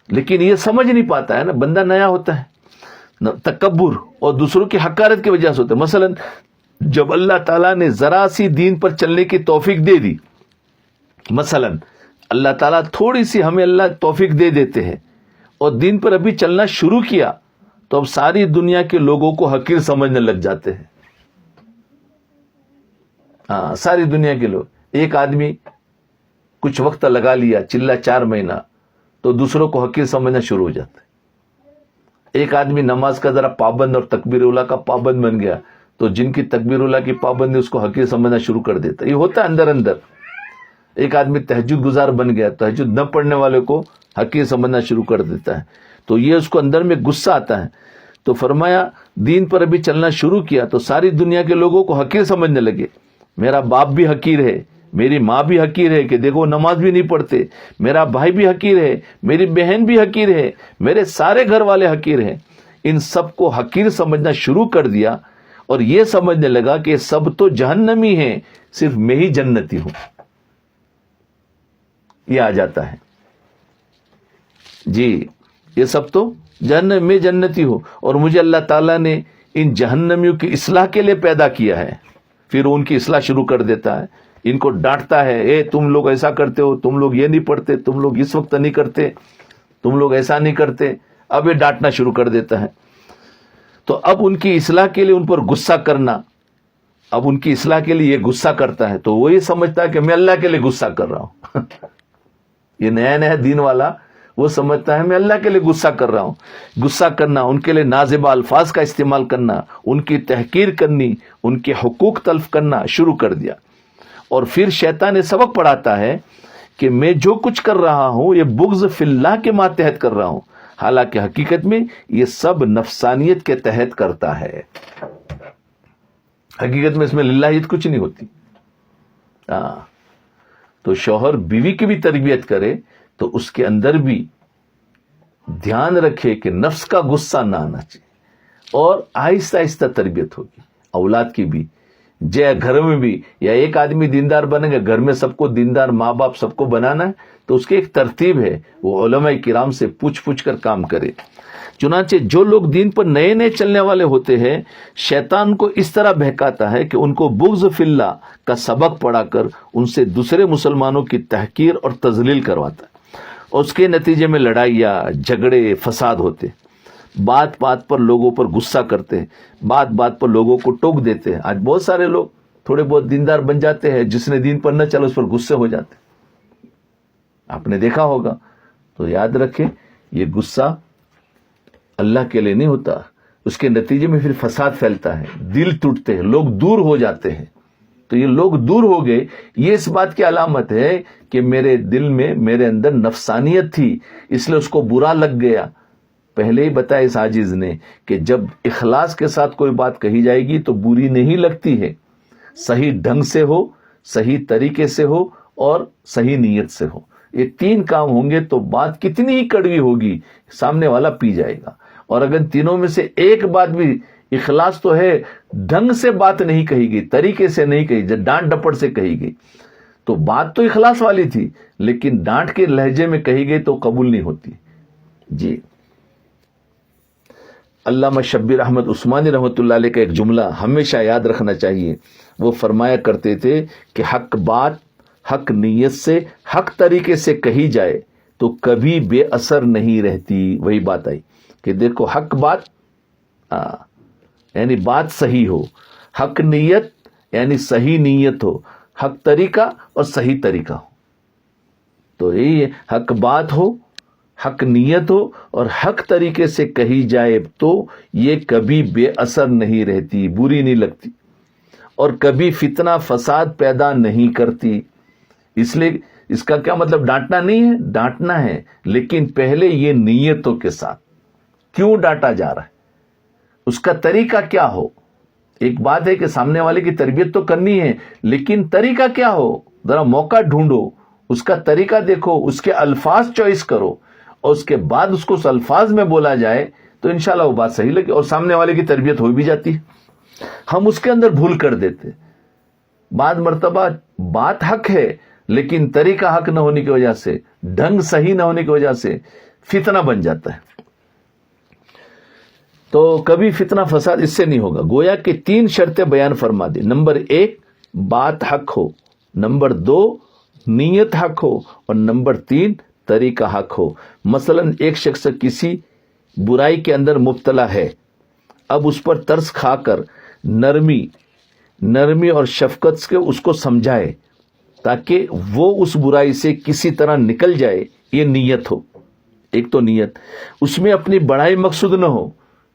لیکن یہ سمجھ نہیں پاتا ہے نا، بندہ نیا ہوتا ہے، تکبر اور دوسروں کی حقارت کی وجہ سے ہوتا ہے۔ مثلا جب اللہ تعالیٰ نے ذرا سی دین پر چلنے کی توفیق دے دی، مثلا اللہ تعالیٰ تھوڑی سی ہمیں اللہ توفیق دے دیتے ہیں اور دین پر ابھی چلنا شروع کیا تو اب ساری دنیا کے لوگوں کو حقیر سمجھنے لگ جاتے ہیں۔ ساری دنیا کے لوگ، ایک آدمی کچھ وقت لگا لیا، چلا 4 مہینہ، تو دوسروں کو حقیر سمجھنا شروع ہو جاتا ہے۔ ایک آدمی نماز کا ذرا پابند اور تکبیر اولیٰ کا پابند بن گیا تو جن کی تکبیر اولیٰ کی پابندی اس کو حقیر سمجھنا شروع کر دیتا ہے۔ یہ ہوتا ہے اندر اندر۔ ایک آدمی تہجد گزار بن گیا، تہجد نہ پڑھنے والے کو حقیر سمجھنا شروع کر دیتا ہے، تو یہ اس کو اندر میں غصہ آتا ہے۔ تو فرمایا دین پر ابھی چلنا شروع کیا تو ساری دنیا کے لوگوں کو حقیر سمجھنے لگے، میرا باپ بھی حقیر ہے، میری ماں بھی حقیر ہے کہ دیکھو نماز بھی نہیں پڑھتے، میرا بھائی بھی حقیر ہے، میری بہن بھی حقیر ہے، میرے سارے گھر والے حقیر ہیں۔ ان سب کو حقیر سمجھنا شروع کر دیا اور یہ سمجھنے لگا کہ سب تو جہنمی ہیں، صرف میں ہی جنتی ہوں. یہ آ جاتا ہے جی، یہ سب تو جہنم میں جنتی ہو اور مجھے اللہ تعالیٰ نے ان جہنمیوں کی اصلاح کے لیے پیدا کیا ہے. پھر ان کی اصلاح شروع کر دیتا ہے، ان کو ڈانٹتا ہے، اے تم لوگ ایسا کرتے ہو، تم لوگ یہ نہیں پڑھتے، تم لوگ اس وقت نہیں کرتے، تم لوگ ایسا نہیں کرتے. اب یہ ڈانٹنا شروع کر دیتا ہے. تو اب ان کی اصلاح کے لیے ان پر غصہ کرنا، اب ان کی اصلاح کے لیے یہ غصہ کرتا ہے تو وہ یہ سمجھتا ہے کہ میں اللہ کے لیے غصہ کر رہا ہوں. یہ نیا نیا دین والا وہ سمجھتا ہے میں اللہ کے لیے غصہ کر رہا ہوں. غصہ کرنا، ان کے لیے نازیبہ الفاظ کا استعمال کرنا، ان کی تحقیر کرنی، ان کے حقوق تلف کرنا شروع کر دیا. اور پھر شیطان یہ سبق پڑھاتا ہے کہ میں جو کچھ کر رہا ہوں یہ بغض فی اللہ کے ماتحت کر رہا ہوں، حالانکہ حقیقت میں یہ سب نفسانیت کے تحت کرتا ہے. حقیقت میں اس میں للہیت کچھ نہیں ہوتی. تو شوہر بیوی کی بھی تربیت کرے تو اس کے اندر بھی دھیان رکھے کہ نفس کا غصہ نہ آنا چاہیے، اور آہستہ آہستہ تربیت ہوگی. اولاد کی بھی جے گھر میں بھی، یا ایک آدمی دیندار بنے گا، گھر میں سب کو دیندار، ماں باپ سب کو بنانا ہے تو اس کی ایک ترتیب ہے، وہ علماء کرام سے پوچھ کر کام کرے. چنانچہ جو لوگ دین پر نئے نئے چلنے والے ہوتے ہیں، شیطان کو اس طرح بہکاتا ہے کہ ان کو بغض فی اللہ کا سبق پڑھا کر ان سے دوسرے مسلمانوں کی تحقیر اور تذلیل کرواتا ہے. اور اس کے نتیجے میں لڑائیاں، جھگڑے، فساد ہوتے. بات بات پر لوگوں پر غصہ کرتے ہیں، بات بات پر لوگوں کو ٹوک دیتے ہیں. آج بہت سارے لوگ تھوڑے بہت دیندار بن جاتے ہیں، جس نے دین پر نہ چلا اس پر غصے ہو جاتے. آپ نے دیکھا ہوگا. تو یاد رکھیں، یہ غصہ اللہ کے لیے نہیں ہوتا، اس کے نتیجے میں پھر فساد پھیلتا ہے، دل ٹوٹتے ہیں، لوگ دور ہو جاتے ہیں. تو یہ لوگ دور ہو گئے، یہ اس بات کی علامت ہے کہ میرے دل میں، میرے اندر نفسانیت تھی، اس لیے اس کو برا لگ گیا. پہلے ہی بتایا اس عاجز نے کہ جب اخلاص کے ساتھ کوئی بات کہی جائے گی تو بری نہیں لگتی ہے، صحیح ڈھنگ سے ہو، صحیح طریقے سے ہو اور صحیح نیت سے ہو. یہ تین کام ہوں گے تو بات کتنی ہی کڑوی ہوگی، سامنے والا پی جائے گا. اور اگر تینوں میں سے ایک بات بھی، اخلاص تو ہے، ڈھنگ سے بات نہیں کہی گئی، طریقے سے نہیں کہی، جب ڈانٹ ڈپٹ سے کہی گئی تو بات تو اخلاص والی تھی، لیکن ڈانٹ کے لہجے میں کہی گئی تو قبول نہیں ہوتی. جی، علامہ شبیر احمد عثمانی رحمۃ اللہ علیہ کا ایک جملہ ہمیشہ یاد رکھنا چاہیے. وہ فرمایا کرتے تھے کہ حق بات حق نیت سے، حق طریقے سے کہی جائے تو کبھی بے اثر نہیں رہتی. وہی بات آئی کہ دیکھو، حق بات یعنی بات صحیح ہو، حق نیت یعنی صحیح نیت ہو، حق طریقہ اور صحیح طریقہ ہو. تو یہی ہے، حق بات ہو، حق نیت ہو اور حق طریقے سے کہی جائے تو یہ کبھی بے اثر نہیں رہتی، بری نہیں لگتی اور کبھی فتنہ فساد پیدا نہیں کرتی. اس لیے اس کا کیا مطلب ڈانٹنا نہیں ہے، ڈانٹنا ہے، لیکن پہلے یہ نیتوں کے ساتھ. کیوں ڈانٹا جا رہا ہے، اس کا طریقہ کیا ہو. ایک بات ہے کہ سامنے والے کی تربیت تو کرنی ہے، لیکن طریقہ کیا ہو، ذرا موقع ڈھونڈو، اس کا طریقہ دیکھو، اس کے الفاظ چوائس کرو اور اس کے بعد اس کو اس الفاظ میں بولا جائے تو انشاءاللہ وہ بات صحیح لگے اور سامنے والے کی تربیت ہو بھی جاتی ہے. ہم اس کے اندر بھول کر دیتے. بعض مرتبہ بات حق ہے لیکن طریقہ حق نہ ہونے کی وجہ سے، ڈھنگ صحیح نہ ہونے کی وجہ سے فتنہ بن جاتا ہے. تو کبھی فتنہ فساد اس سے نہیں ہوگا. گویا کہ 3 شرطیں بیان فرما دی. نمبر 1 بات حق ہو، نمبر 2 نیت حق ہو اور نمبر 3 طریقہ حق ہو. مثلا ایک شخص کسی برائی کے اندر مبتلا ہے، اب اس پر ترس کھا کر نرمی اور شفقت سے اس کو سمجھائے تاکہ وہ اس برائی سے کسی طرح نکل جائے. یہ نیت ہو. ایک تو نیت، اس میں اپنی بڑائی مقصود نہ ہو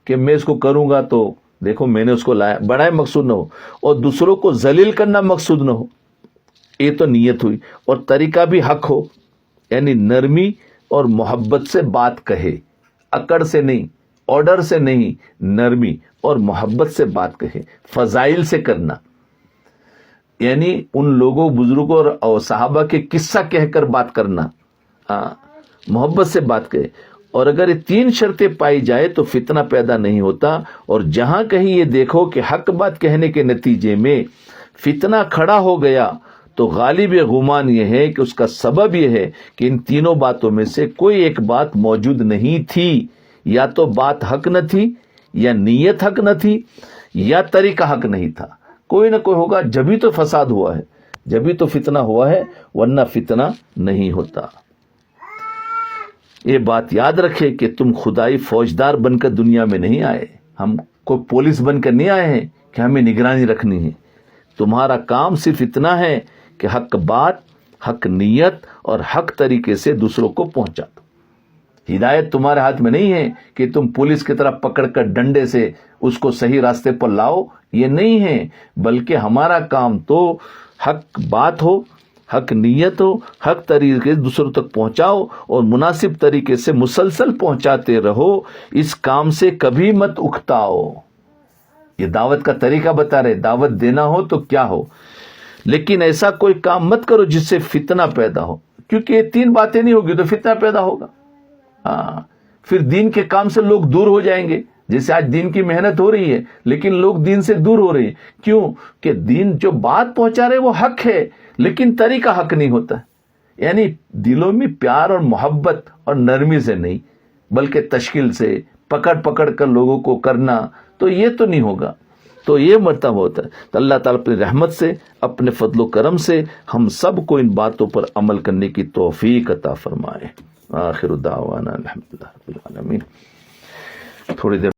کہ میں اس کو کروں گا تو دیکھو میں نے اس کو لایا، بڑائی مقصود نہ ہو اور دوسروں کو ذلیل کرنا مقصود نہ ہو. یہ تو نیت ہوئی. اور طریقہ بھی حق ہو، یعنی نرمی اور محبت سے بات کہے، اکڑ سے نہیں، آرڈر سے نہیں، نرمی اور محبت سے بات کہے. فضائل سے کرنا، یعنی ان لوگوں بزرگوں اور صحابہ کے قصہ کہہ کر بات کرنا، محبت سے بات کہے. اور اگر یہ 3 شرطیں پائی جائے تو فتنہ پیدا نہیں ہوتا. اور جہاں کہیں یہ دیکھو کہ حق بات کہنے کے نتیجے میں فتنہ کھڑا ہو گیا تو غالب گمان یہ ہے کہ اس کا سبب یہ ہے کہ ان تینوں باتوں میں سے کوئی ایک بات موجود نہیں تھی. یا تو بات حق نہ تھی، یا نیت حق نہ تھی، یا طریقہ حق نہیں تھا. کوئی نہ کوئی ہوگا، جبھی تو فساد ہوا ہے، جبھی تو فتنہ ہوا ہے، ورنہ فتنہ نہیں ہوتا. یہ بات یاد رکھے کہ تم خدائی فوجدار بن کر دنیا میں نہیں آئے. ہم کوئی پولیس بن کر نہیں آئے ہیں کہ ہمیں نگرانی رکھنی ہے. تمہارا کام صرف اتنا ہے کہ حق بات، حق نیت اور حق طریقے سے دوسروں کو پہنچا دو. ہدایت تمہارے ہاتھ میں نہیں ہے کہ تم پولیس کی طرح پکڑ کر ڈنڈے سے اس کو صحیح راستے پر لاؤ، یہ نہیں ہے. بلکہ ہمارا کام تو حق بات ہو، حق نیت ہو، حق طریقے سے دوسروں تک پہنچاؤ اور مناسب طریقے سے مسلسل پہنچاتے رہو. اس کام سے کبھی مت اکتاؤ. یہ دعوت کا طریقہ بتا رہے، دعوت دینا ہو تو کیا ہو، لیکن ایسا کوئی کام مت کرو جس سے فتنہ پیدا ہو، کیونکہ یہ 3 باتیں نہیں ہوگی تو فتنہ پیدا ہوگا. پھر دین کے کام سے لوگ دور ہو جائیں گے. جیسے آج دین کی محنت ہو رہی ہے لیکن لوگ دین سے دور ہو رہے ہیں. کیوں؟ کہ دین جو بات پہنچا رہے وہ حق ہے لیکن طریقہ حق نہیں ہوتا. یعنی دلوں میں پیار اور محبت اور نرمی سے نہیں، بلکہ تشکیل سے پکڑ پکڑ کر لوگوں کو کرنا، تو یہ تو نہیں ہوگا. تو یہ مرتبہ ہوتا ہے. تو اللہ تعالیٰ اپنی رحمت سے، اپنے فضل و کرم سے ہم سب کو ان باتوں پر عمل کرنے کی توفیق عطا فرمائے. آخر دعوانا الحمدللہ رب العالمین. تھوڑی دیر